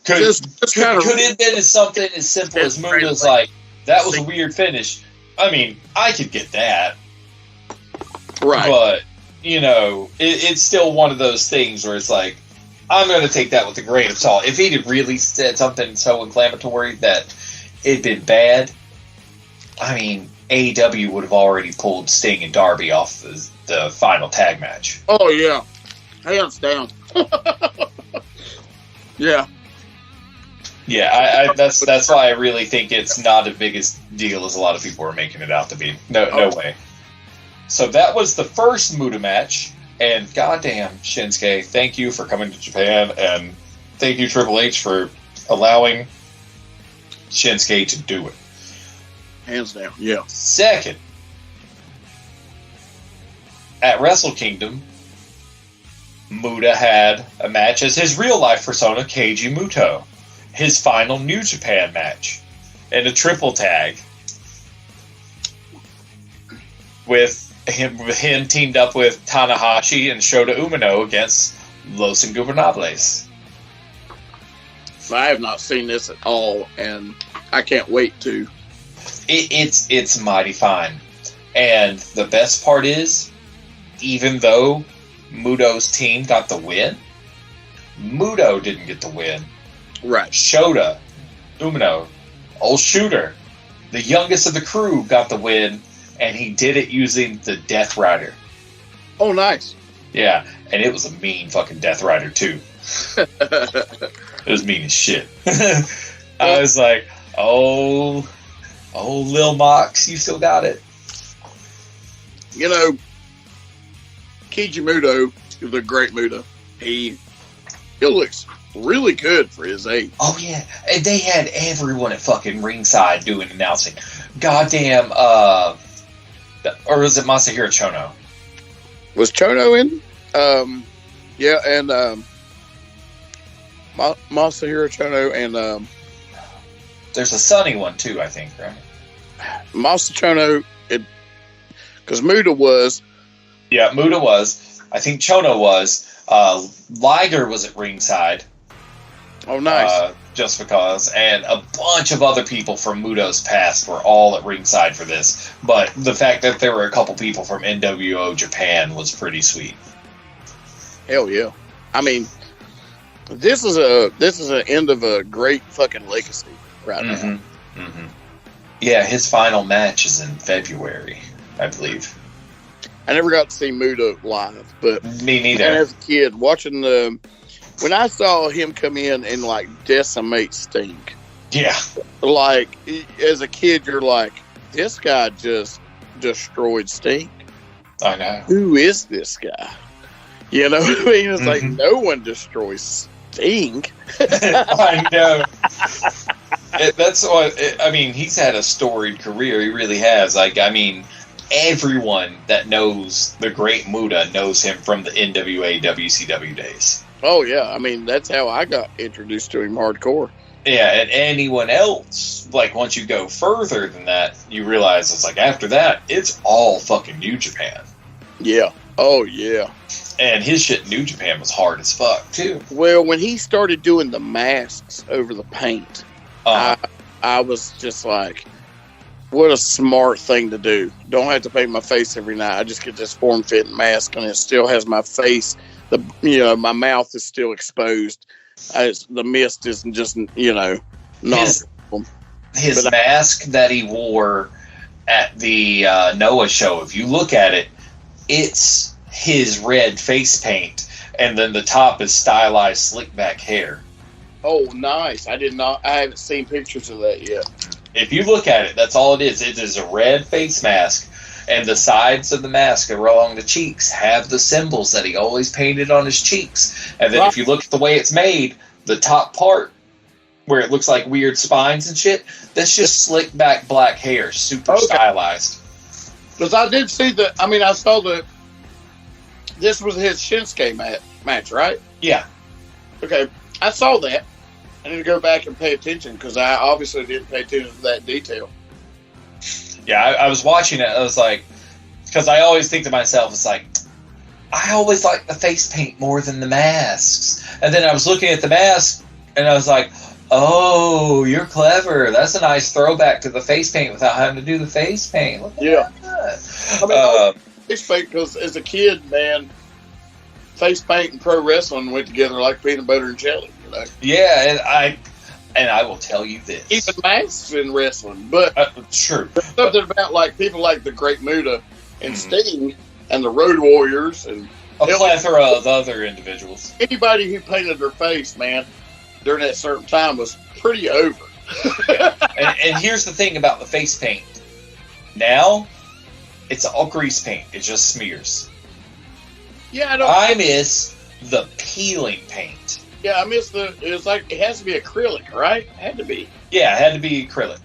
Could it have been something as simple as Muta's like, that was a weird finish? I mean, I could get that. Right. But, you know, it's still one of those things where it's like, I'm going to take that with a grain of salt. If he'd really said something so inflammatory that it'd been bad, I mean, AEW would have already pulled Sting and Darby off the final tag match. Oh, yeah. Hands down. Yeah. Yeah, that's why I really think it's not as big a deal as a lot of people are making it out to be. No way. So that was the first Muta match, and goddamn, Shinsuke, thank you for coming to Japan, and thank you, Triple H, for allowing Shinsuke to do it. Hands down, yeah. Second, at Wrestle Kingdom, Muta had a match as his real-life persona, Keiji Muto. His final New Japan match. In a triple tag. With him teamed up with Tanahashi and Shota Umino against Los Ingobernables. I have not seen this at all, and I can't wait to. It's mighty fine. And the best part is, even though Muto's team got the win, Muto didn't get the win. Right. Shota, Umino, old shooter, the youngest of the crew, got the win, and he did it using the Death Rider. Oh, nice. Yeah, and it was a mean fucking Death Rider, too. It was mean as shit. I was like, oh, Lil Mox, you still got it. You know, Keiji Muto is a great Muta. He looks really good for his age. Oh, yeah. And they had everyone at fucking ringside doing announcing. Goddamn, or was it Masahiro Chono? Was Chono in? Yeah, and Masahiro Chono and there's a Sunny one too, I think, right? Masahiro Chono, because Muta was. Yeah, Muta was. I think Chono was. Liger was at ringside. Oh, nice. Just because. And a bunch of other people from Muto's past were all at ringside for this. But the fact that there were a couple people from NWO Japan was pretty sweet. Hell yeah. I mean, this is an end of a great fucking legacy right now. Mm-hmm. Yeah, his final match is in February, I believe. I never got to see Muta live, but me neither. And as a kid, watching when I saw him come in and like decimate Sting, yeah, like as a kid, you're like, this guy just destroyed Sting. I know. Who is this guy? You know what I mean? It's like no one destroys Sting. I know. That's what I mean. He's had a storied career. He really has. Like, I mean, everyone that knows the Great Muta knows him from the NWA WCW days. Oh yeah, I mean that's how I got introduced to him hardcore. Yeah, and anyone else, like once you go further than that, you realize it's like after that, it's all fucking New Japan. Yeah. Oh yeah. And his shit in New Japan was hard as fuck too. Well, when he started doing the masks over the paint, I was just like, what a smart thing to do. Don't have to paint my face every night. I just get this form-fitting mask, and it still has my face. My mouth is still exposed. The mist isn't just, not his mask that he wore at the Noah show. If you look at it, it's his red face paint, and then the top is stylized slick back hair. Oh, nice. I haven't seen pictures of that yet. If you look at it, that's all it is. It is a red face mask, and the sides of the mask along the cheeks have the symbols that he always painted on his cheeks. And then if you look at the way it's made, the top part, where it looks like weird spines and shit, that's just slick back black hair, super stylized. Because I did see I saw this was his Shinsuke match, right? Yeah. Okay, I saw that. I need to go back and pay attention because I obviously didn't pay attention to that detail. Yeah, I was watching it. I was like, because I always think to myself, it's like, I always like the face paint more than the masks. And then I was looking at the mask, and I was like, oh, you're clever. That's a nice throwback to the face paint without having to do the face paint. Look at that. Face paint, because as a kid, man, face paint and pro wrestling went together like peanut butter and jelly. Yeah, and I will tell you this. Even masks in wrestling, but true. There's something about like people like the Great Muta and Sting and the Road Warriors and a plethora of other individuals. Anybody who painted their face, man, during that certain time was pretty over. Yeah. And here's the thing about the face paint. Now, it's all grease paint. It just smears. Yeah, I miss the peeling paint. Yeah, I miss it's like, it has to be acrylic, right? It had to be. Yeah, it had to be acrylic.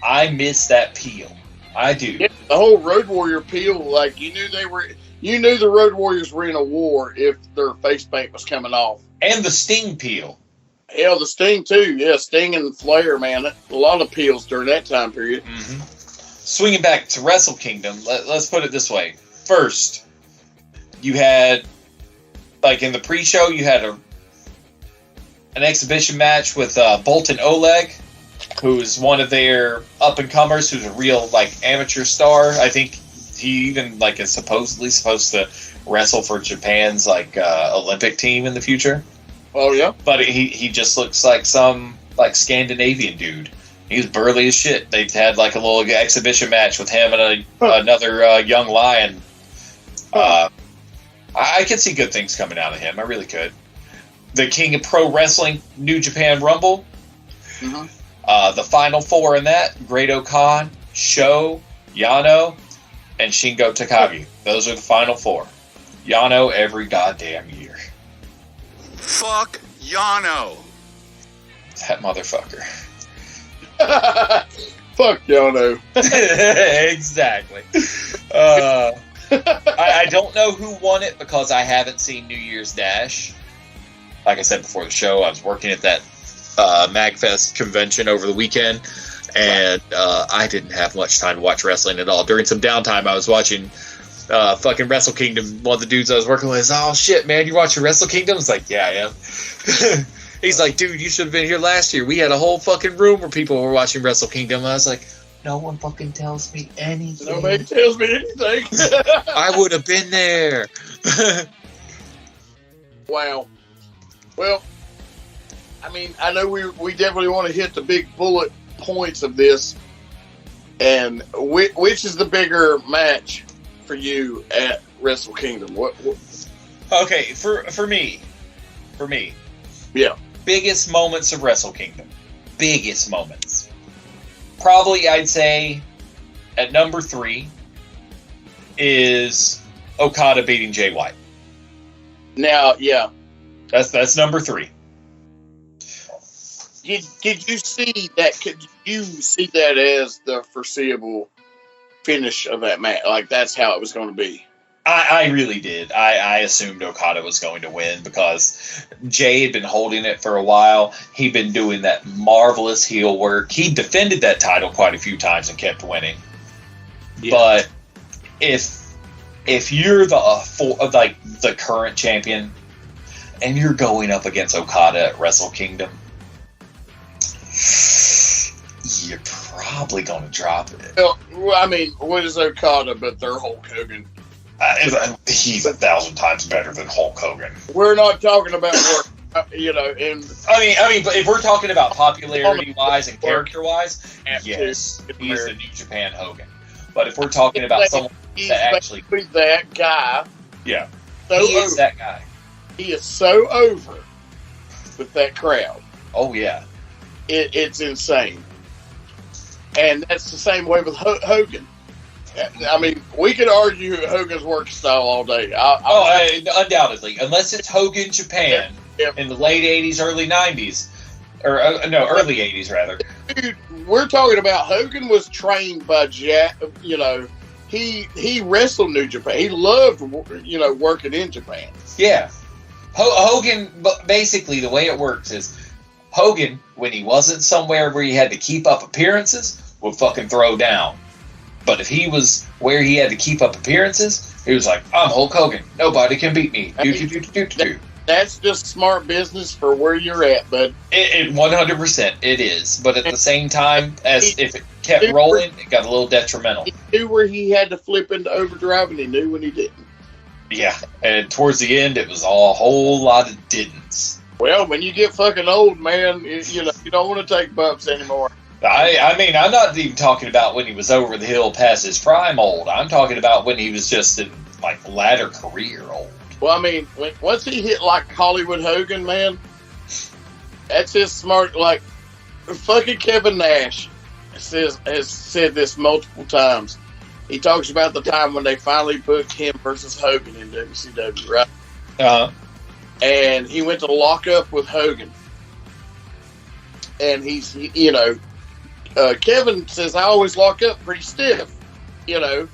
I miss that peel. I do. Yeah, the whole Road Warrior peel, like, you knew the Road Warriors were in a war if their face paint was coming off. And the Sting peel. Hell, the Sting, too. Yeah, Sting and Flair, man. A lot of peels during that time period. Mm-hmm. Swinging back to Wrestle Kingdom, let's put it this way. First, you had, like, in the pre-show, you had an exhibition match with Bolton Oleg, who's one of their up-and-comers, who's a real, like, amateur star. I think he even, like, is supposedly supposed to wrestle for Japan's, like, Olympic team in the future. Oh, yeah? But he just looks like some, like, Scandinavian dude. He was burly as shit. They had, like, a little exhibition match with him and another young lion. I could see good things coming out of him. I really could. The King of Pro Wrestling New Japan Rumble. Mm-hmm. The final four in that, Great-O-Khan, Sho, Yano, and Shingo Takagi. Those are the final four. Yano every goddamn year. Fuck Yano. That motherfucker. Fuck Yano. Exactly. I don't know who won it because I haven't seen New Year's Dash. Like I said before the show, I was working at that MagFest convention over the weekend, and I didn't have much time to watch wrestling at all. During some downtime, I was watching fucking Wrestle Kingdom. One of the dudes I was working with is, oh shit, man, you watching Wrestle Kingdom? It's like, yeah, I am. He's like, dude, you should have been here last year. We had a whole fucking room where people were watching Wrestle Kingdom. I was like, no one fucking tells me anything. Nobody tells me anything. I would have been there. Wow. Well, I mean, I know we definitely want to hit the big bullet points of this. And which is the bigger match for you at Wrestle Kingdom? What? Okay, for me. Yeah. Biggest moments of Wrestle Kingdom. Biggest moments. Probably, I'd say, at number 3 is Okada beating Jay White. Now, yeah. That's number 3. Did you see that? Could you see that as the foreseeable finish of that match? Like, that's how it was going to be. I really did. I assumed Okada was going to win because Jay had been holding it for a while. He'd been doing that marvelous heel work. He defended that title quite a few times and kept winning. Yeah. But if you're the current champion and you're going up against Okada at Wrestle Kingdom, you're probably going to drop it. Well, I mean, what is Okada but their Hulk Hogan? He's 1,000 times better than Hulk Hogan. We're not talking about work, you know. And I mean, but if we're talking about popularity-wise and character-wise, yes, he's the New Japan Hogan. But if we're talking about someone that actually that guy, yeah, so he is that guy. He is so over with that crowd. Oh yeah, it's insane. And that's the same way with Hogan. I mean, we could argue Hogan's work style all day. Undoubtedly. Unless it's Hogan Japan in the late 80s, early 90s. Or, early 80s, rather. Dude, we're talking about Hogan was trained by Jack, you know, he wrestled New Japan. He loved, you know, working in Japan. Yeah. Hogan, but basically the way it works is Hogan, when he wasn't somewhere where he had to keep up appearances, would fucking throw down. But if he was where he had to keep up appearances, he was like, I'm Hulk Hogan. Nobody can beat me. That's just smart business for where you're at, bud. It 100% it is. But at the same time, as if it kept rolling, it got a little detrimental. He knew where he had to flip into overdrive, and he knew when he didn't. Yeah, and towards the end, it was a whole lot of didn'ts. Well, when you get fucking old, man, you know, you don't want to take bumps anymore. I mean, I'm not even talking about when he was over the hill past his prime old. I'm talking about when he was just in, like, latter career old. Well, I mean, once he hit, like, Hollywood Hogan, man, that's his smart, like, fucking Kevin Nash has said this multiple times. He talks about the time when they finally booked him versus Hogan in WCW, right? Uh-huh. And he went to lock up with Hogan. And he's, you know, Kevin says, I always lock up pretty stiff. You know,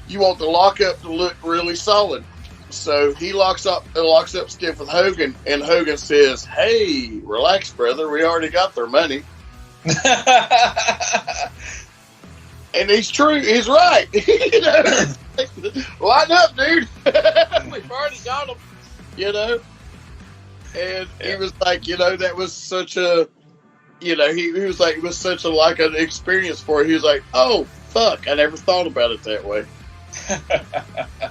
you want the lockup to look really solid. So he locks up stiff with Hogan, and Hogan says, hey, relax, brother. We already got their money. And he's true. He's right. You know, line up, dude. We've already got them. You know, and he was like, you know, that was such a, you know, he was like, it was such a like an experience for him. He was like, oh fuck, I never thought about it that way.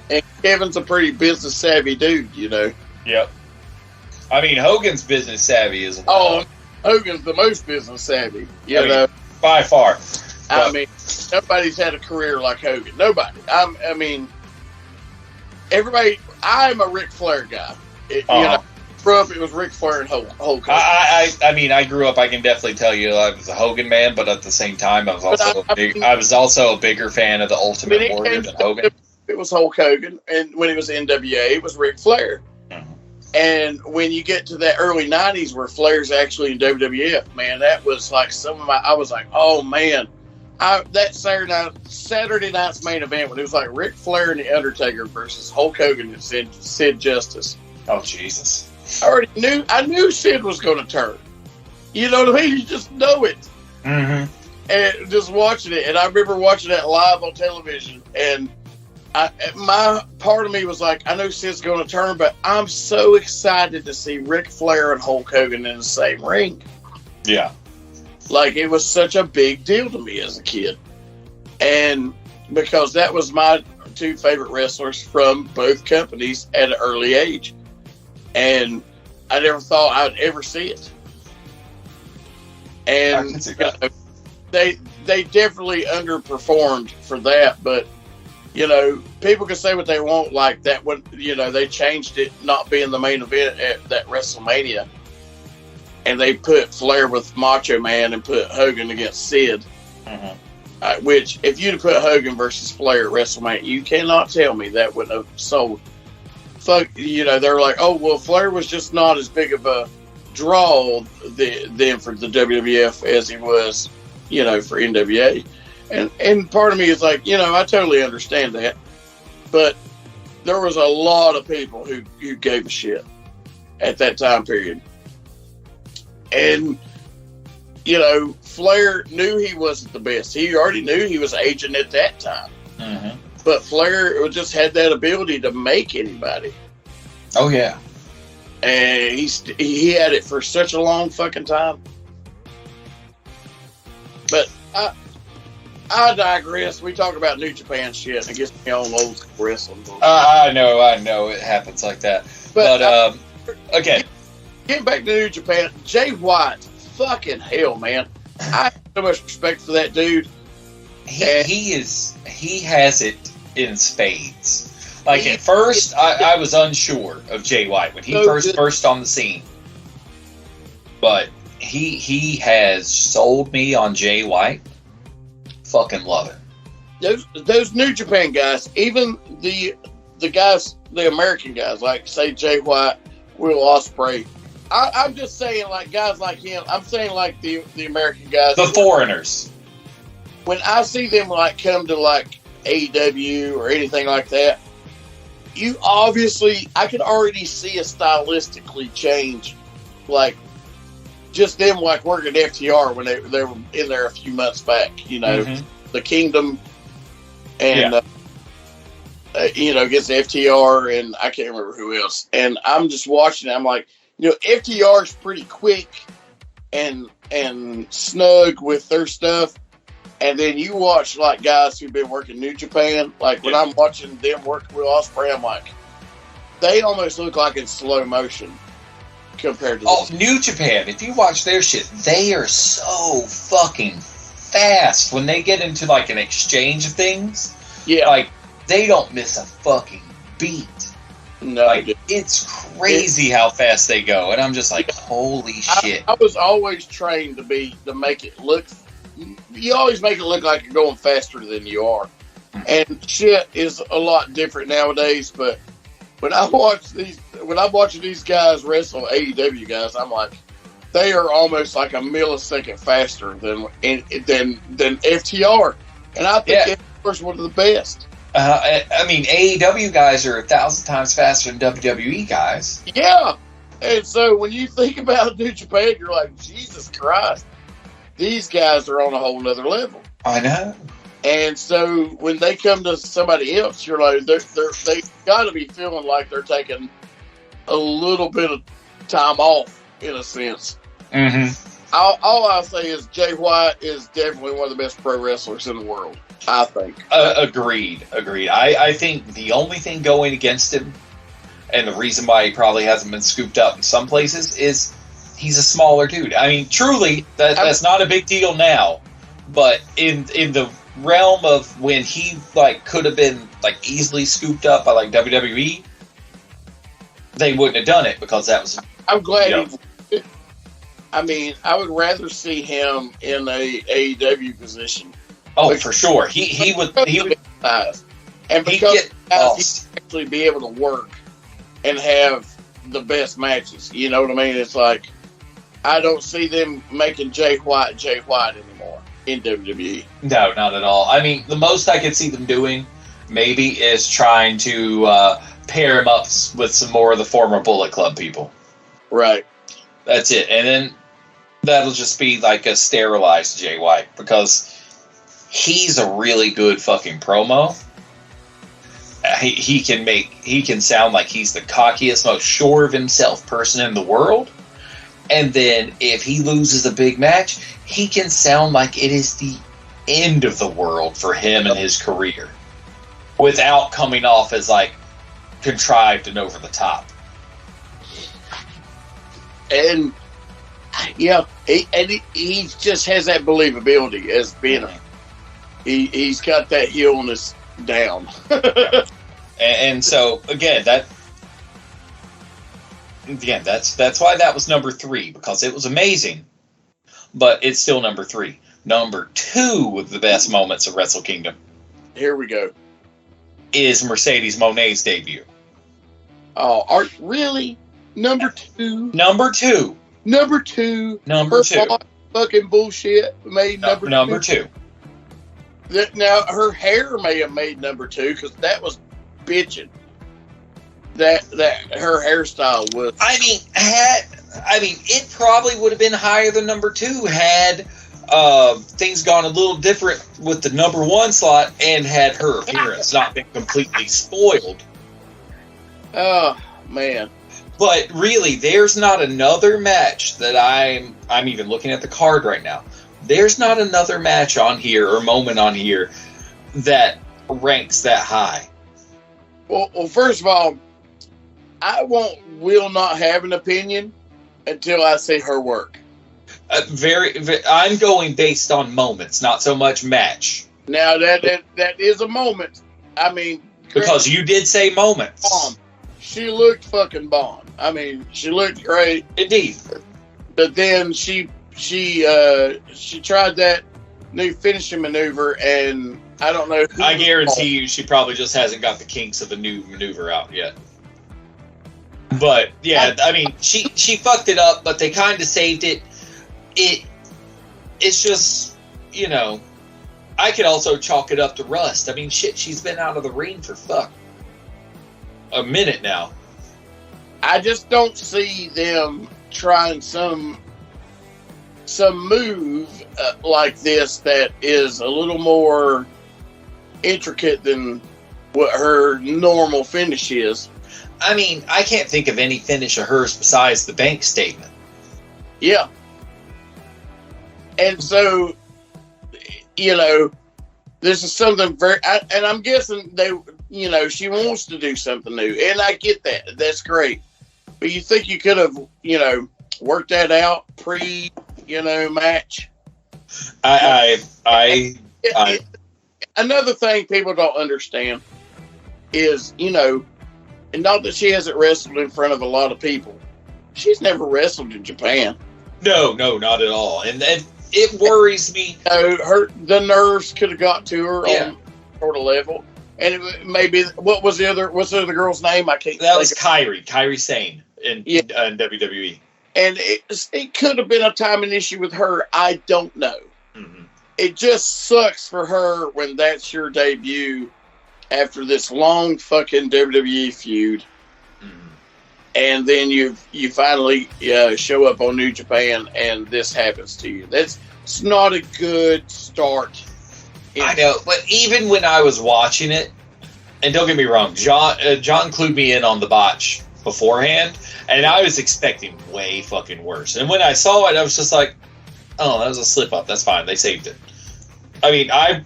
And Kevin's a pretty business savvy dude, you know. Yep. I mean, Hogan's business savvy as well. Oh, Hogan's the most business savvy, you know, by far. I mean, nobody's had a career like Hogan. Nobody. I mean, everybody. I'm a Ric Flair guy. You know, grew up, it was Ric Flair and Hulk Hogan. I mean, I grew up. I can definitely tell you, I was a Hogan man, but at the same time, I was also a bigger fan of the Ultimate Warrior than Hogan. It was Hulk Hogan, and when he was in NWA, it was Ric Flair. Mm-hmm. And when you get to that early '90s, where Flair's actually in WWF, man, that was like I was like, oh man. That Saturday night's main event when it was like Ric Flair and The Undertaker versus Hulk Hogan and Sid Justice. Oh Jesus! I knew Sid was going to turn. You know what I mean? You just know it. Mm-hmm. And just watching it, and I remember watching that live on television, and my part of me was like, I know Sid's going to turn, but I'm so excited to see Ric Flair and Hulk Hogan in the same ring. Yeah. Like, it was such a big deal to me as a kid. And because that was my two favorite wrestlers from both companies at an early age. And I never thought I'd ever see it. And you know, they definitely underperformed for that. But, you know, people can say what they want, like that when, you know, they changed it not being the main event at that WrestleMania. And they put Flair with Macho Man and put Hogan against Sid. Mm-hmm. Which, if you'd have put Hogan versus Flair at WrestleMania, you cannot tell me that wouldn't have sold. Fuck, they're like, oh, well, Flair was just not as big of a draw then for the WWF as he was, for NWA. And part of me is like, I totally understand that. But there was a lot of people who gave a shit at that time period. And, Flair knew he wasn't the best. He already knew he was aging at that time. Mm-hmm. But Flair just had that ability to make anybody. Oh, yeah. And he had it for such a long fucking time. But I digress. We talk about New Japan shit. It gets me on old school wrestling. I know. It happens like that. But okay. Getting back to New Japan, Jay White, fucking hell, man. I have so much respect for that dude. He has it in spades. Like, at first, I was unsure of Jay White when he first burst on the scene. But he has sold me on Jay White. Fucking love it. Those New Japan guys, even the guys, the American guys, like, say, Jay White, Will Ospreay. I'm just saying, like, guys like him. I'm saying, like, the American guys. The foreigners. When I see them, like, come to, like, AEW or anything like that, I could already see a stylistically change. Like, just them, like, working FTR when they were in there a few months back, the Kingdom and, against FTR and I can't remember who else. And I'm just watching it. I'm like, FTR's pretty quick and snug with their stuff. And then you watch, like, guys who've been working New Japan. Like, when I'm watching them work with Ospreay, I'm like, they almost look like in slow motion compared to this. New Japan, if you watch their shit, they are so fucking fast when they get into, like, an exchange of things. Yeah. Like, they don't miss a fucking beat. No, like, it's crazy how fast they go. And I'm just like, holy shit. I was always trained to make it look... You always make it look like you're going faster than you are. And shit is a lot different nowadays, but when I'm watching these guys wrestle, AEW guys, I'm like, they are almost like a millisecond faster than FTR. And I think FTR is one of the best. I mean, AEW guys are 1,000 times faster than WWE guys. Yeah. And so when you think about New Japan, you're like, Jesus Christ. These guys are on a whole nother level. I know. And so when they come to somebody else, you're like, they got to be feeling like they're taking a little bit of time off, in a sense. Mm-hmm. All I'll say is Jay White is definitely one of the best pro wrestlers in the world, I think. Agreed. I think the only thing going against him, and the reason why he probably hasn't been scooped up in some places, is he's a smaller dude. I mean, truly, that's not a big deal now. But in the realm of when he could have been easily scooped up by WWE, they wouldn't have done it because that was. I'm glad. I mean, I would rather see him in a AEW position. Oh, for sure. He would. And because he actually be able to work and have the best matches. You know what I mean? It's like, I don't see them making Jay White anymore in WWE. No, not at all. I mean, the most I could see them doing maybe is trying to pair him up with some more of the former Bullet Club people. Right. That's it. And then that'll just be like a sterilized Jay White because he's a really good fucking promo. He can sound like he's the cockiest, most sure of himself person in the world. And then if he loses a big match, he can sound like it is the end of the world for him and his career without coming off as contrived and over the top. And he just has that believability as being he's got that heelness down. and so that's why that was number 3, because it was amazing, but it's still number 3. Number 2 of the best moments of Wrestle Kingdom. Here we go. Is Mercedes Monet's debut. Oh, really? Number 2? Number 2. Number 2. Number 2. Fucking bullshit made number 2. Number 2. Now, her hair may have made number 2 because that was bitching. That her hairstyle was. It probably would have been higher than number 2 had things gone a little different with the number 1 slot and had her appearance not been completely spoiled. Oh man! But really, there's not another match that I'm even looking at the card right now. There's not another match on here or moment on here that ranks that high. Well, first of all, I will not have an opinion until I see her work. I'm going based on moments, not so much match. Now that is a moment. I mean, because you did say moments. She looked fucking bomb. I mean, she looked great. Indeed. But then she tried that new finishing maneuver, and I don't know. I guarantee you, she probably just hasn't got the kinks of the new maneuver out yet. But yeah, I mean, she fucked it up, but they kind of saved it. It's just, you know, I could also chalk it up to rust. I mean, shit, she's been out of the ring for a minute now. I just don't see them trying some move like this that is a little more intricate than what her normal finish is. I mean, I can't think of any finish of hers besides the bank statement. Yeah. And so, you know, this is something and I'm guessing she wants to do something new, and I get that. That's great. But you think you could have, worked that out match? Another thing people don't understand is, and not that she hasn't wrestled in front of a lot of people. She's never wrestled in Japan. No, not at all. And it worries me. The nerves could have got to her on sort of level. And maybe, what's the other girl's name? I can't. That was Kairi Sane in WWE. And it could have been a timing issue with her. I don't know. Mm-hmm. It just sucks for her when that's your debut after this long fucking WWE feud. Mm-hmm. And then you finally show up on New Japan and this happens to you. It's not a good start. I know, but even when I was watching it, and don't get me wrong, John clued me in on the botch beforehand, and I was expecting way fucking worse. And when I saw it, I was just like, oh, that was a slip up. That's fine. They saved it. I mean, I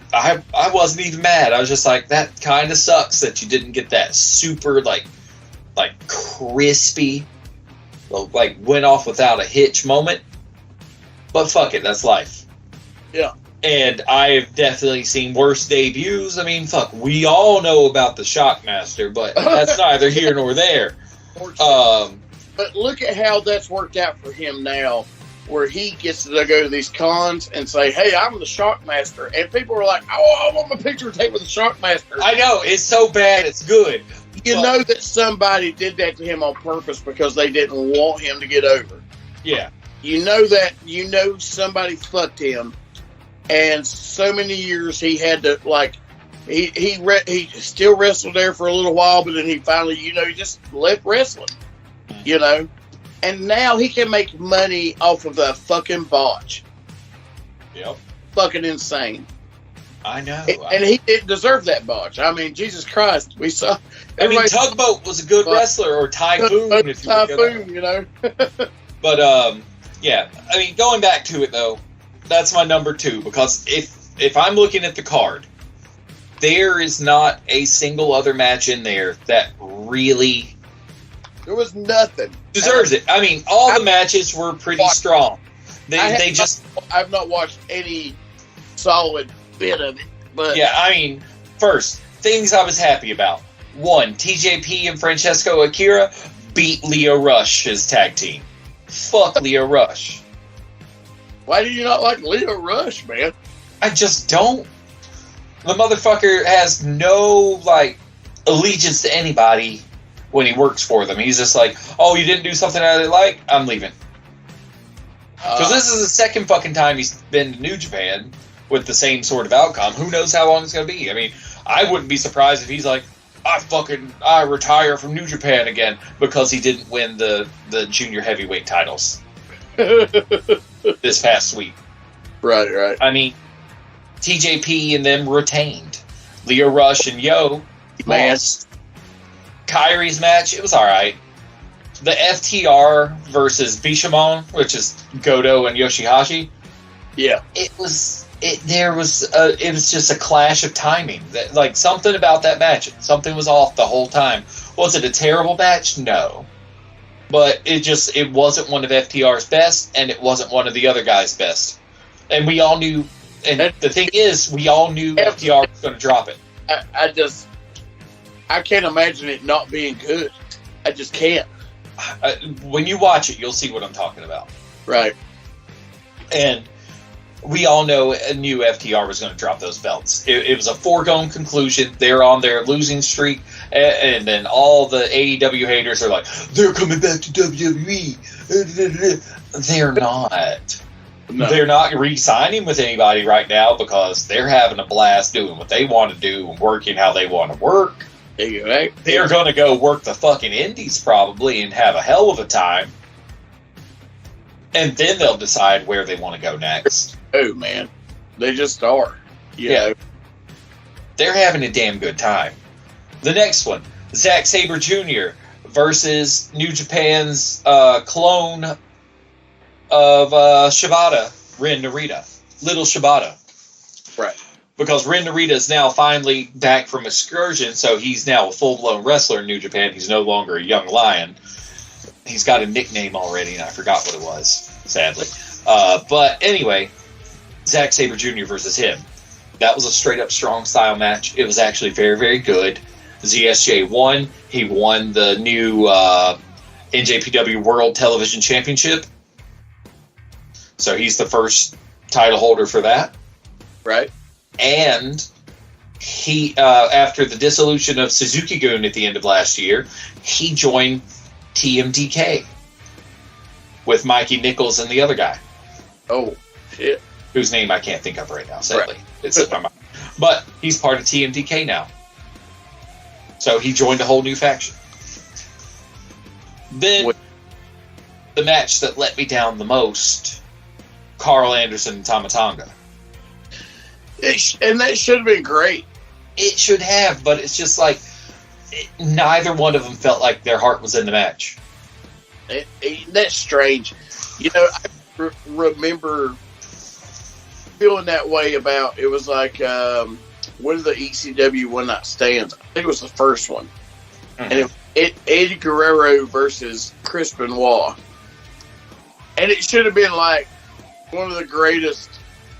wasn't even mad. I was just like, that kind of sucks that you didn't get that super, like crispy, like went off without a hitch moment. But fuck it, that's life. Yeah. And I've definitely seen worse debuts. I mean, fuck, we all know about the Shockmaster, but that's neither here nor there. But look at how that's worked out for him now, where he gets to go to these cons and say, hey, I'm the Shockmaster. And people are like, oh, I want my picture taken with the Shockmaster. I know, it's so bad, it's good. You know that somebody did that to him on purpose because they didn't want him to get over. Yeah. You know somebody fucked him. And so many years he had to, he still wrestled there for a little while, but then he finally, he just left wrestling, And now he can make money off of a fucking botch. Yep. Fucking insane. I know. And he didn't deserve that botch. I mean, Jesus Christ. We saw. I mean, Tugboat was a good wrestler, or Typhoon, if you Typhoon, But, yeah. I mean, going back to it, though, that's my number 2, because if I'm looking at the card, there is not a single other match in there that really... There was nothing. Deserves it. I mean, all the matches were pretty strong. I've not watched any solid bit of it. But yeah, I mean, first, things I was happy about. 1, TJP and Francesco Akira beat Leo Rush's tag team. Fuck Leo Rush. Why do you not like Leo Rush, man? I just don't. The motherfucker has no, like, allegiance to anybody when he works for them. He's just like, oh, you didn't do something I like? I'm leaving. Because this is the second fucking time he's been to New Japan with the same sort of outcome. Who knows how long it's going to be? I mean, I wouldn't be surprised if he's like, I retire from New Japan again because he didn't win the junior heavyweight titles this past week. Right. I mean, TJP and them retained. Leo Rush and Yo lost. Kyrie's match, it was alright. The FTR versus Bishamon, which is Goto and Yoshihashi. Yeah. It was just a clash of timing. Like, something about that match, something was off the whole time. Was it a terrible match? No. But it wasn't one of FTR's best, and it wasn't one of the other guys' best. And we all knew, and the thing is, we all knew FTR was going to drop it. I can't imagine it not being good. I just can't. When you watch it, you'll see what I'm talking about. Right. And we all knew FTR was going to drop those belts. It was a foregone conclusion. They're on their losing streak, and then all the AEW haters are like, they're coming back to WWE. They're not. No. They're not re-signing with anybody right now because they're having a blast doing what they want to do and working how they want to work. They're going to go work the fucking indies probably and have a hell of a time. And then they'll decide where they want to go next. Oh, man. They just are. You know. They're having a damn good time. The next one, Zack Sabre Jr. versus New Japan's clone of Shibata, Ren Narita. Little Shibata. Right. Because Ren Narita is now finally back from excursion, so he's now a full-blown wrestler in New Japan. He's no longer a young lion. He's got a nickname already, and I forgot what it was, sadly. But anyway, Zack Sabre Jr. versus him. That was a straight-up strong-style match. It was actually very, very good. ZSJ won. He won the new NJPW World Television Championship. So he's the first title holder for that. Right. And he, after the dissolution of Suzuki-gun at the end of last year, he joined TMDK with Mikey Nichols and the other guy. Oh, shit. Whose name I can't think of right now, sadly. Right. It's in my mind. But he's part of TMDK now. So he joined a whole new faction. Then, the match that let me down the most, Carl Anderson and Tama Tonga. And that should have been great. It should have, but it's just like neither one of them felt like their heart was in the match. That's strange. You know, I remember feeling that way about, it was like, one of the ECW One Night Stands. I think it was the first one. Mm-hmm. And it Eddie Guerrero versus Chris Benoit. And it should have been like one of the greatest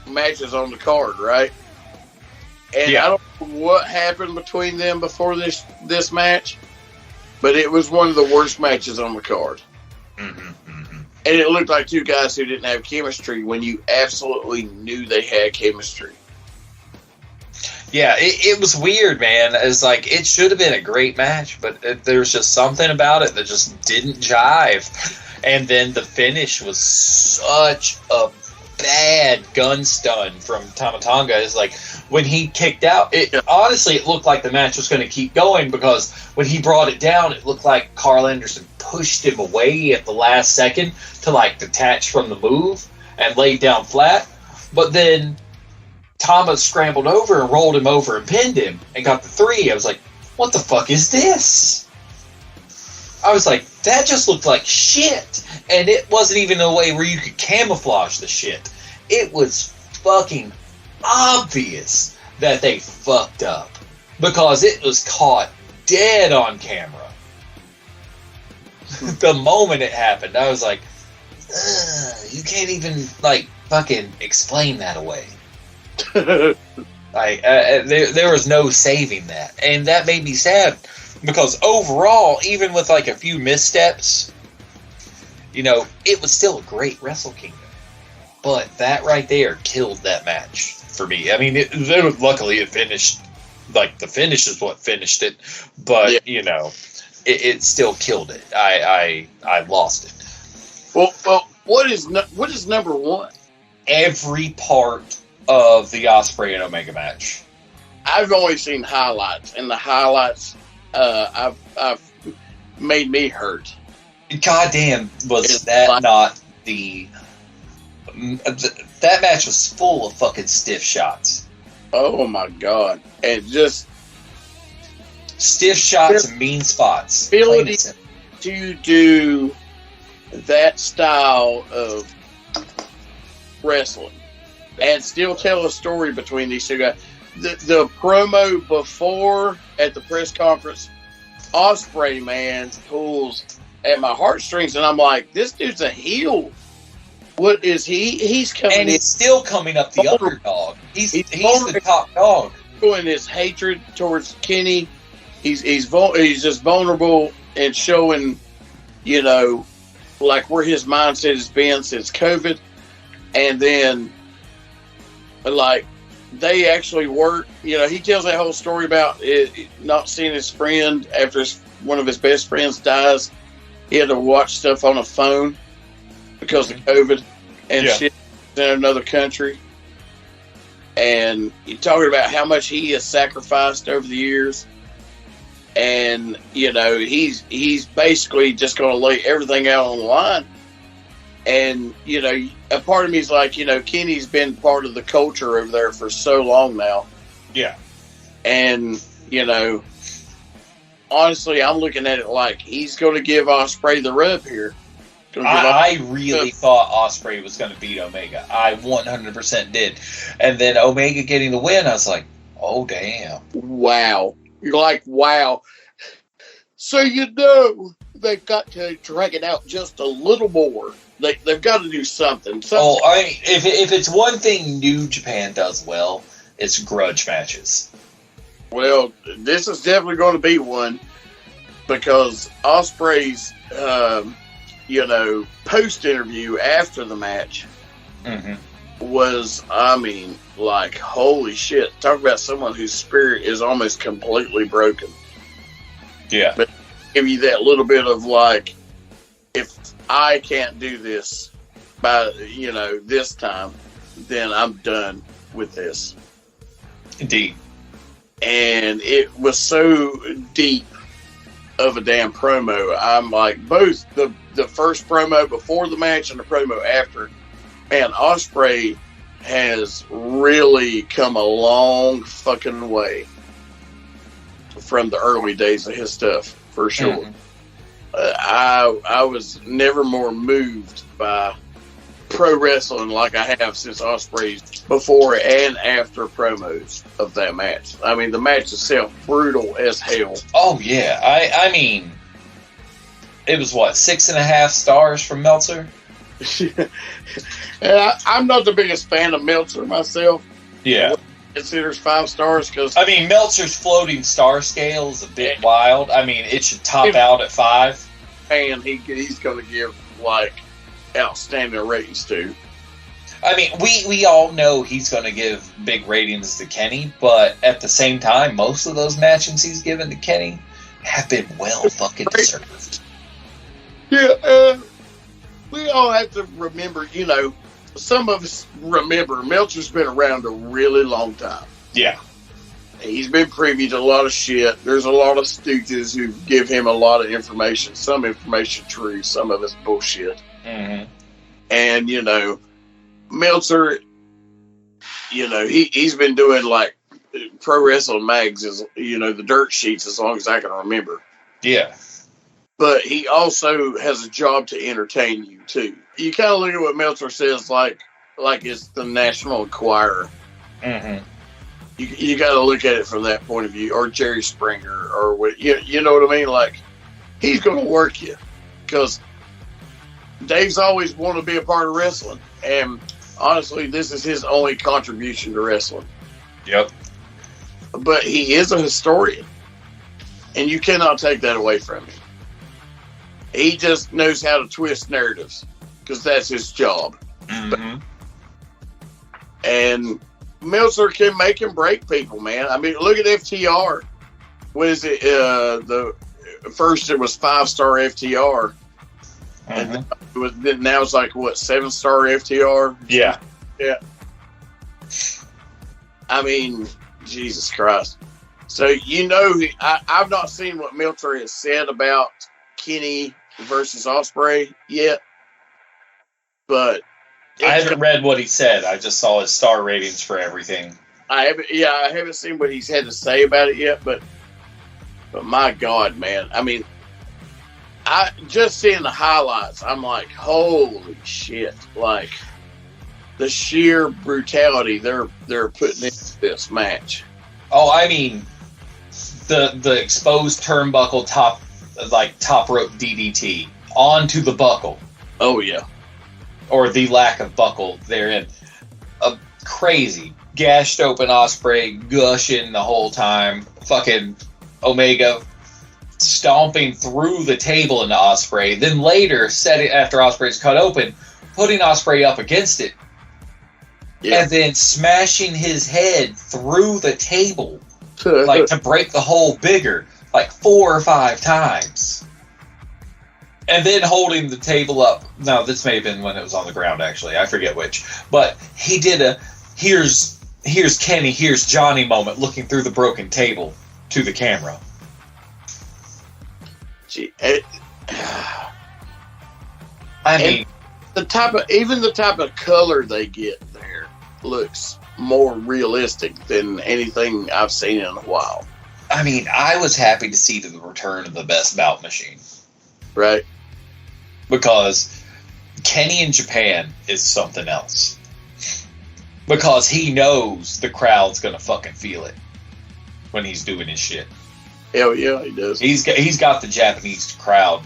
matches on the card, right? And I don't know what happened between them before this match, but it was one of the worst matches on the card. Mm-hmm, mm-hmm. And it looked like two guys who didn't have chemistry when you absolutely knew they had chemistry. Yeah, it was weird, man. It's like, it should have been a great match, but there's just something about it that just didn't jive. And then the finish was such a bad gun stun from Tama Tonga. Is like, when he kicked out, honestly, it looked like the match was going to keep going, because when he brought it down, it looked like Carl Anderson pushed him away at the last second to, like, detach from the move and laid down flat. But then Tama scrambled over and rolled him over and pinned him and got the 3. I was like, what the fuck is this? I was like, that just looked like shit. And it wasn't even a way where you could camouflage the shit. It was fucking obvious that they fucked up, because it was caught dead on camera. The moment it happened, I was like, you can't even, like, fucking explain that away. Like, there was no saving that. And that made me sad, because overall, even with like a few missteps, you know, it was still a great Wrestle Kingdom. But that right there killed that match for me. I mean, luckily it finished. Like, the finish is what finished it. But, you know, it still killed it. I lost it. Well, what is number one? Every part of the Ospreay and Omega match. I've only seen highlights, and the highlights I've made me hurt. Goddamn, was that not the... That match was full of fucking stiff shots. Oh my god. And just... Stiff shots and mean spots. Ability to do that style of wrestling and still tell a story between these two guys. The promo before at the press conference, Ospreay, man, pulls at my heartstrings, and I'm like, this dude's a heel. What is he? He's coming, and he's still coming up the underdog. He's the top dog. Showing his hatred towards Kenny. He's just vulnerable and showing, you know, like where his mindset has been since COVID, and then like they actually work. You know, he tells that whole story about not seeing his friend after one of his best friends dies. He had to watch stuff on a phone because of COVID and shit in another country. And you're talking about how much he has sacrificed over the years. And, you know, he's basically just going to lay everything out on the line. And, you know, a part of me is like, you know, Kenny's been part of the culture over there for so long now. Yeah. And, you know, honestly, I'm looking at it like he's going to give Ospreay the rub here. I really thought Ospreay was going to beat Omega. I 100% did. And then Omega getting the win, I was like, oh, damn. Wow. You're like, wow. So, you know, they've got to drag it out just a little more. They've got to do something. Oh, I mean, if it's one thing New Japan does well, it's grudge matches. Well, this is definitely going to be one because Ospreay's, you know, post-interview after the match was, I mean, like, holy shit. Talk about someone whose spirit is almost completely broken. Yeah. But give you that little bit of, like, if I can't do this by, you know, this time, then I'm done with this. Indeed. And it was so deep of a damn promo. I'm like, both the first promo before the match and the promo after, man, Ospreay has really come a long fucking way from the early days of his stuff, for sure. I was never more moved by pro wrestling like I have since Ospreay's before and after promos of that match. I mean, the match itself, brutal as hell. Oh, yeah. I mean, it was, what, 6.5 stars from Meltzer? And I'm not the biggest fan of Meltzer myself. Yeah. Considers 5 stars because... I mean, Meltzer's floating star scale is a bit wild. I mean, it should top out at 5. And he's going to give, like, outstanding ratings to. I mean, we all know he's going to give big ratings to Kenny, but at the same time, most of those matches he's given to Kenny have been well fucking deserved. Yeah, we all have to remember, you know, some of us remember Meltzer's been around a really long time. Yeah. He's been privy to a lot of shit. There's a lot of stooges who give him a lot of information. Some information true, some of it's bullshit. And, you know, Meltzer, you know, he's been doing, like, pro wrestling mags, you know, the dirt sheets as long as I can remember. Yeah. But he also has a job to entertain you, too. You kind of look at what Meltzer says like it's the National Enquirer. You got to look at it from that point of view, or Jerry Springer, or what, you know what I mean? Like, he's going to work you, because Dave's always wanted to be a part of wrestling, and honestly, this is his only contribution to wrestling. Yep. But he is a historian, and you cannot take that away from him. He just knows how to twist narratives, because that's his job. And Meltzer can make and break people, man. I mean, look at FTR. What is it? The first it was 5-star FTR, and now it's like what 7-star FTR. Yeah. I mean, Jesus Christ. So I've not seen what Meltzer has said about Kenny versus Ospreay yet, but I haven't read what he said. I just saw his star ratings for everything. I haven't seen what he's had to say about it yet, but my God, man. I mean, I just seeing the highlights, I'm like, holy shit. Like, the sheer brutality they're putting into this match. Oh, I mean, the exposed turnbuckle top rope DDT onto the buckle. Oh, yeah. Or the lack of buckle therein. A crazy gashed open Ospreay gushing the whole time. Fucking Omega stomping through the table into Ospreay. Then later, after Ospreay's cut open, putting Ospreay up against it. Yeah. And then smashing his head through the table. Like to break the hole bigger. Like 4 or 5 times. And then holding the table up. No, this may have been when it was on the ground, actually. I forget which. But he did a here's Kenny, here's Johnny moment looking through the broken table to the camera. Gee, I mean, the type of color they get there looks more realistic than anything I've seen in a while. I mean, I was happy to see the return of the best bout machine. Right. Because Kenny in Japan is something else. Because he knows the crowd's gonna fucking feel it when he's doing his shit. Hell yeah, he does. He's got the Japanese crowd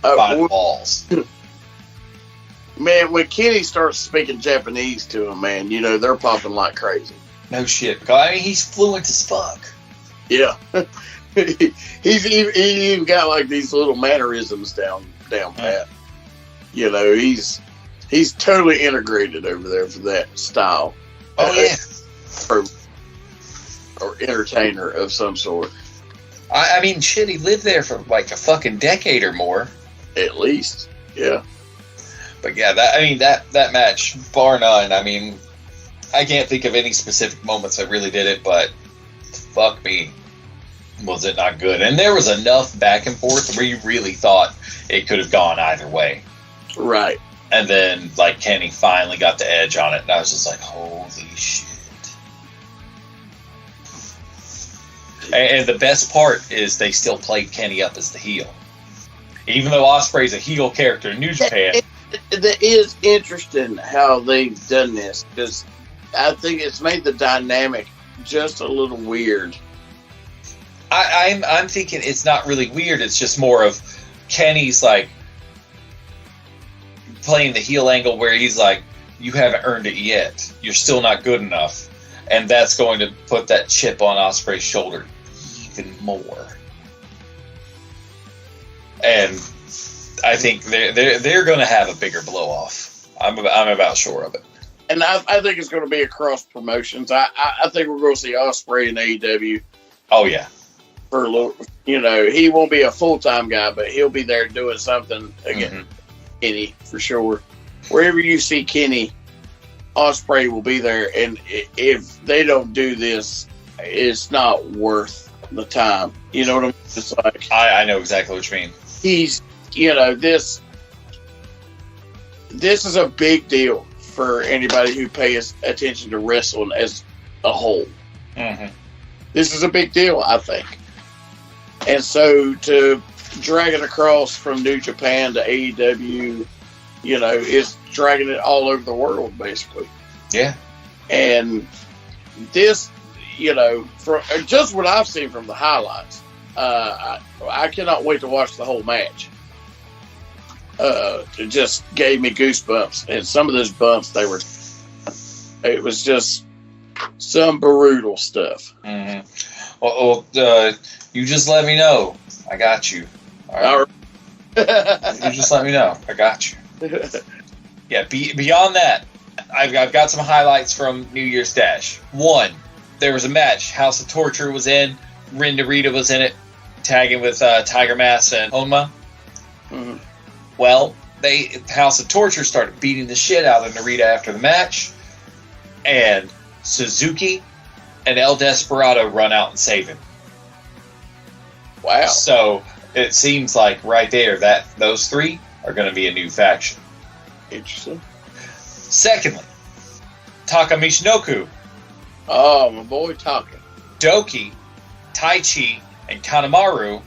by the balls. Man, when Kenny starts speaking Japanese to him, man, they're popping like crazy. No shit. Because, I mean, he's fluent as fuck. Yeah. He even got like these little mannerisms down pat. He's totally integrated over there for that style. Oh yeah. Or entertainer of some sort. I mean, shit, he lived there for like a fucking decade or more. At least, yeah. But yeah, that match, bar none. I mean, I can't think of any specific moments that really did it, but fuck me, was it not good? And there was enough back and forth where you really thought it could have gone either way. Right. And then, like, Kenny finally got the edge on it, and I was just like, holy shit. And the best part is they still played Kenny up as the heel. Even though Ospreay's a heel character in New Japan. That is interesting how they've done this, because I think it's made the dynamic just a little weird. I'm thinking it's not really weird, it's just more of Kenny's like playing the heel angle where he's like, you haven't earned it yet. You're still not good enough. And that's going to put that chip on Ospreay's shoulder even more. And I think they're going to have a bigger blow off. I'm about sure of it. And I think it's going to be across promotions. I think we're going to see Ospreay in AEW. Oh yeah. For a little, he won't be a full-time guy, but he'll be there doing something again. Kenny, for sure. Wherever you see Kenny, Ospreay will be there, and if they don't do this, it's not worth the time. You know what I mean? It's like, I know exactly what you mean. He's, this is a big deal for anybody who pays attention to wrestling as a whole. Mm-hmm. This is a big deal, I think. And so to drag it across from New Japan to AEW, is dragging it all over the world, basically. Yeah. And this, from just what I've seen from the highlights, I cannot wait to watch the whole match. It just gave me goosebumps. And some of those bumps, it was just some brutal stuff. Mm-hmm. Well, you just let me know. I got you. All right. You just let me know. I got you. Yeah, beyond that, I've got some highlights from New Year's Dash. One, there was a match. House of Torture was in. Rin Narita was in it, tagging with Tiger Mask and Honma. Mm-hmm. Well, House of Torture started beating the shit out of Narita after the match, and Suzuki and El Desperado run out and save him. Wow. So it seems like right there that those three are going to be a new faction. Interesting. Secondly, Taka Michinoku, Oh, my boy Taka. Doki, Taichi, and Kanemaru.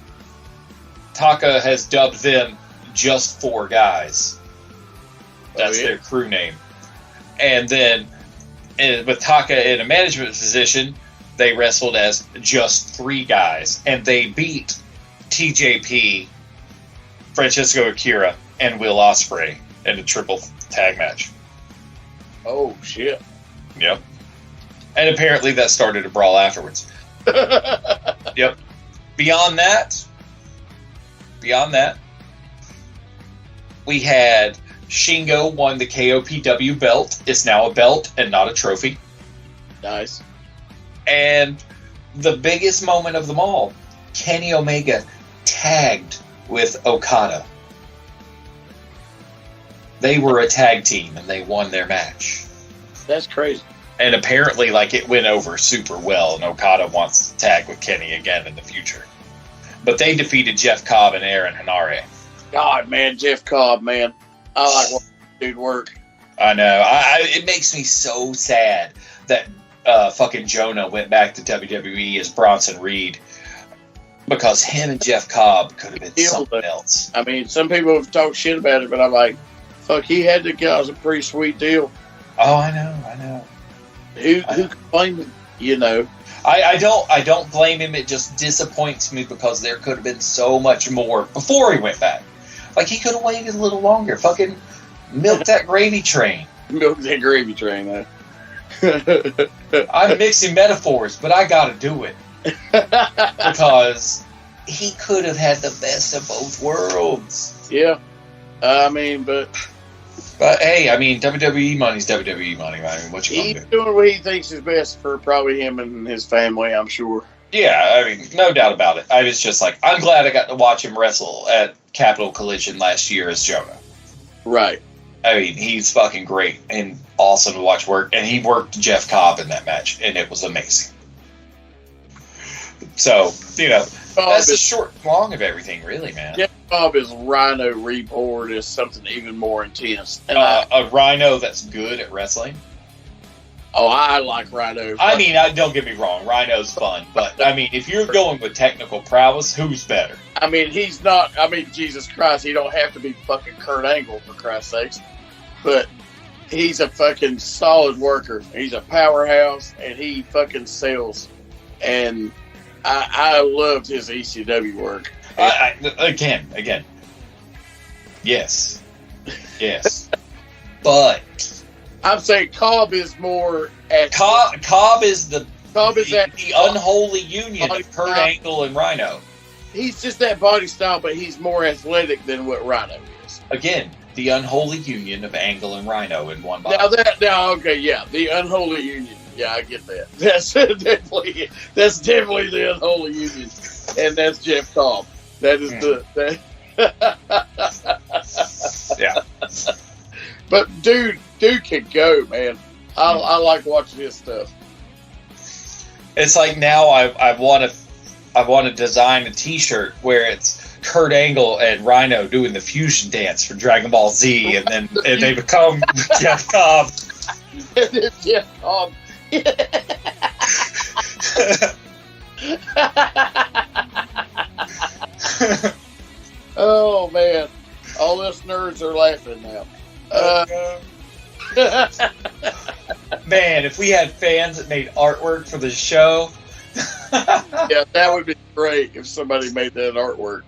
Taka has dubbed them Just Four Guys. That's their crew name. And then with Taka in a management position, they wrestled as Just Three Guys. And they beat TJP, Francesco Akira, and Will Ospreay in a triple tag match. Oh, shit. Yep. And apparently that started a brawl afterwards. Yep. Beyond that, we had Shingo won the KOPW belt. It's now a belt and not a trophy. Nice. And the biggest moment of them all, Kenny Omega tagged with Okada. They were a tag team and they won their match. That's crazy. And apparently, like, it went over super well, and Okada wants to tag with Kenny again in the future. But they defeated Jeff Cobb and Aaron Henare. God, man, Jeff Cobb, man. I like watching that dude work. I know. It makes me so sad that fucking Jonah went back to WWE as Bronson Reed, because him and Jeff Cobb could have been something else. I mean, some people have talked shit about it, but I'm like, fuck, he had to cause a pretty sweet deal. Oh, I know. Who could blame him? You know. I don't blame him. It just disappoints me because there could have been so much more before he went back. Like, he could have waited a little longer. Fucking milk that gravy train. Milk that gravy train, though. I'm mixing metaphors, but I gotta do it. Because he could have had the best of both worlds. Yeah. I mean, but hey, I mean, WWE money's WWE money. I mean, what you gonna do? He's doing what he thinks is best for probably him and his family, I'm sure. Yeah, I mean, no doubt about it. I was just like, I'm glad I got to watch him wrestle at Capital Collision last year as Jonah. Right. I mean, he's fucking great and awesome to watch work. And he worked Jeff Cobb in that match, and it was amazing. So, you know, that's the short and long of everything, really, man. Jeff Cobb is Rhino Reborn is something even more intense. And a Rhino that's good at wrestling. I like Rhino. I mean, don't get me wrong, Rhino's fun. But, I mean, if you're going with technical prowess, who's better? I mean, he's not, Jesus Christ, he don't have to be fucking Kurt Angle, for Christ's sakes. But he's a fucking solid worker. He's a powerhouse, and he fucking sells. And I loved his ECW work. Again. Yes. But I'm saying Cobb is more at Cobb is the unholy union of Kurt Angle and Rhino. He's just that body style, but he's more athletic than what Rhino is. Again, the unholy union of Angle and Rhino in one body. The unholy union. Yeah, I get that. That's definitely the unholy union, and that's Jeff Cobb. That is yeah. But dude can go, man. I like watching his stuff. It's like now I want to design a T-shirt where it's Kurt Angle and Rhino doing the fusion dance for Dragon Ball Z, and then they become Jeff Cobb. Jeff Cobb. Oh man, all us nerds are laughing now. Man, if we had fans that made artwork for the show. Yeah, that would be great if somebody made that artwork.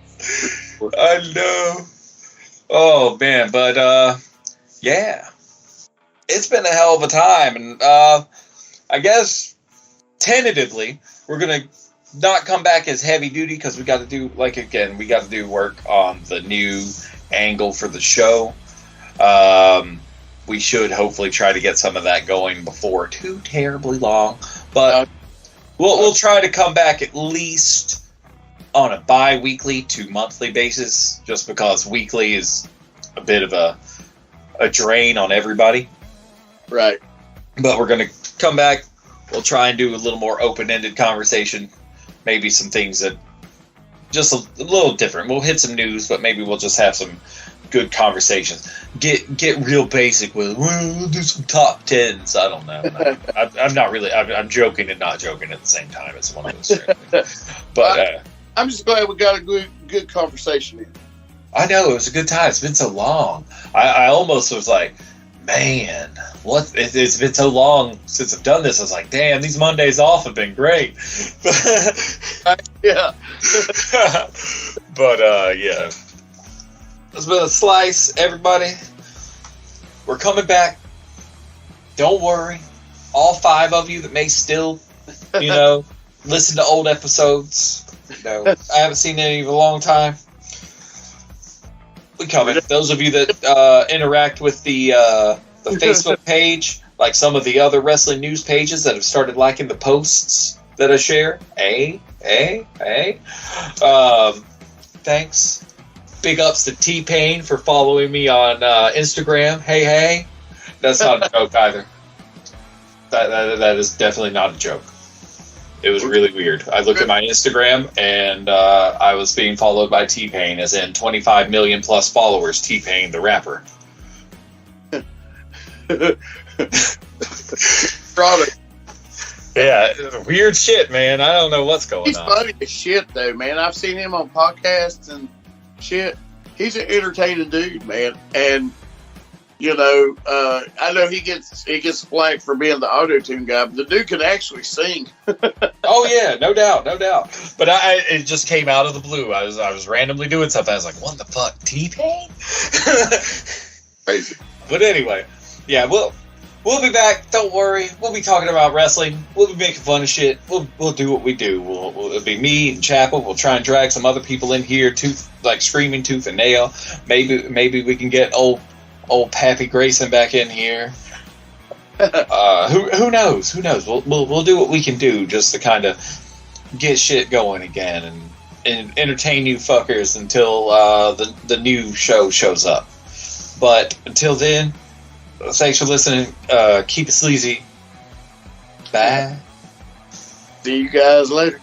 I know. Oh man, but yeah, it's been a hell of a time, and I guess tentatively we're gonna not come back as heavy duty because we got to do work on the new angle for the show. we should hopefully try to get some of that going before too terribly long. But we'll try to come back at least on a bi-weekly to monthly basis, just because weekly is a bit of a drain on everybody. Right. But we're going to come back. We'll try and do a little more open-ended conversation. Maybe some things that just a little different. We'll hit some news, but maybe we'll just have some good conversations. Get real basic with, we'll do some top tens. I don't know. I'm not really. I'm joking and not joking at the same time. It's one of those things. But I'm just glad we got a good conversation in. I know, it was a good time. It's been so long. I almost was like, man, what? It's been so long since I've done this. I was like, damn, these Mondays off have been great. Yeah. But, yeah. It's been a slice, everybody. We're coming back. Don't worry. All 5 of you that may still, listen to old episodes. I haven't seen any in a long time. We coming. Those of you that interact with the Facebook page, like some of the other wrestling news pages that have started liking the posts that I share. Hey. Thanks. Big ups to T-Pain for following me on Instagram. Hey. That's not a joke either. That is definitely not a joke. It was really weird. I looked at my Instagram, and I was being followed by T-Pain, as in 25 million plus followers, T-Pain, the rapper. Product. Yeah, weird shit, man. I don't know what's going on. He's funny as shit, though, man. I've seen him on podcasts and shit. He's an entertaining dude, man. And, I know he gets flack for being the auto-tune guy, but the dude can actually sing. Oh yeah, no doubt. But it just came out of the blue. I was randomly doing something. I was like, what the fuck, T-Pain? Crazy. But anyway, yeah, we'll be back. Don't worry. We'll be talking about wrestling. We'll be making fun of shit. We'll do what we do. It'll be me and Chapel. We'll try and drag some other people in here, screaming tooth and nail. Maybe we can get old Pappy Grayson back in here. Who knows? We'll do what we can do just to kind of get shit going again and entertain you fuckers until the new show shows up. But until then, thanks for listening. Keep it sleazy. Bye. See you guys later.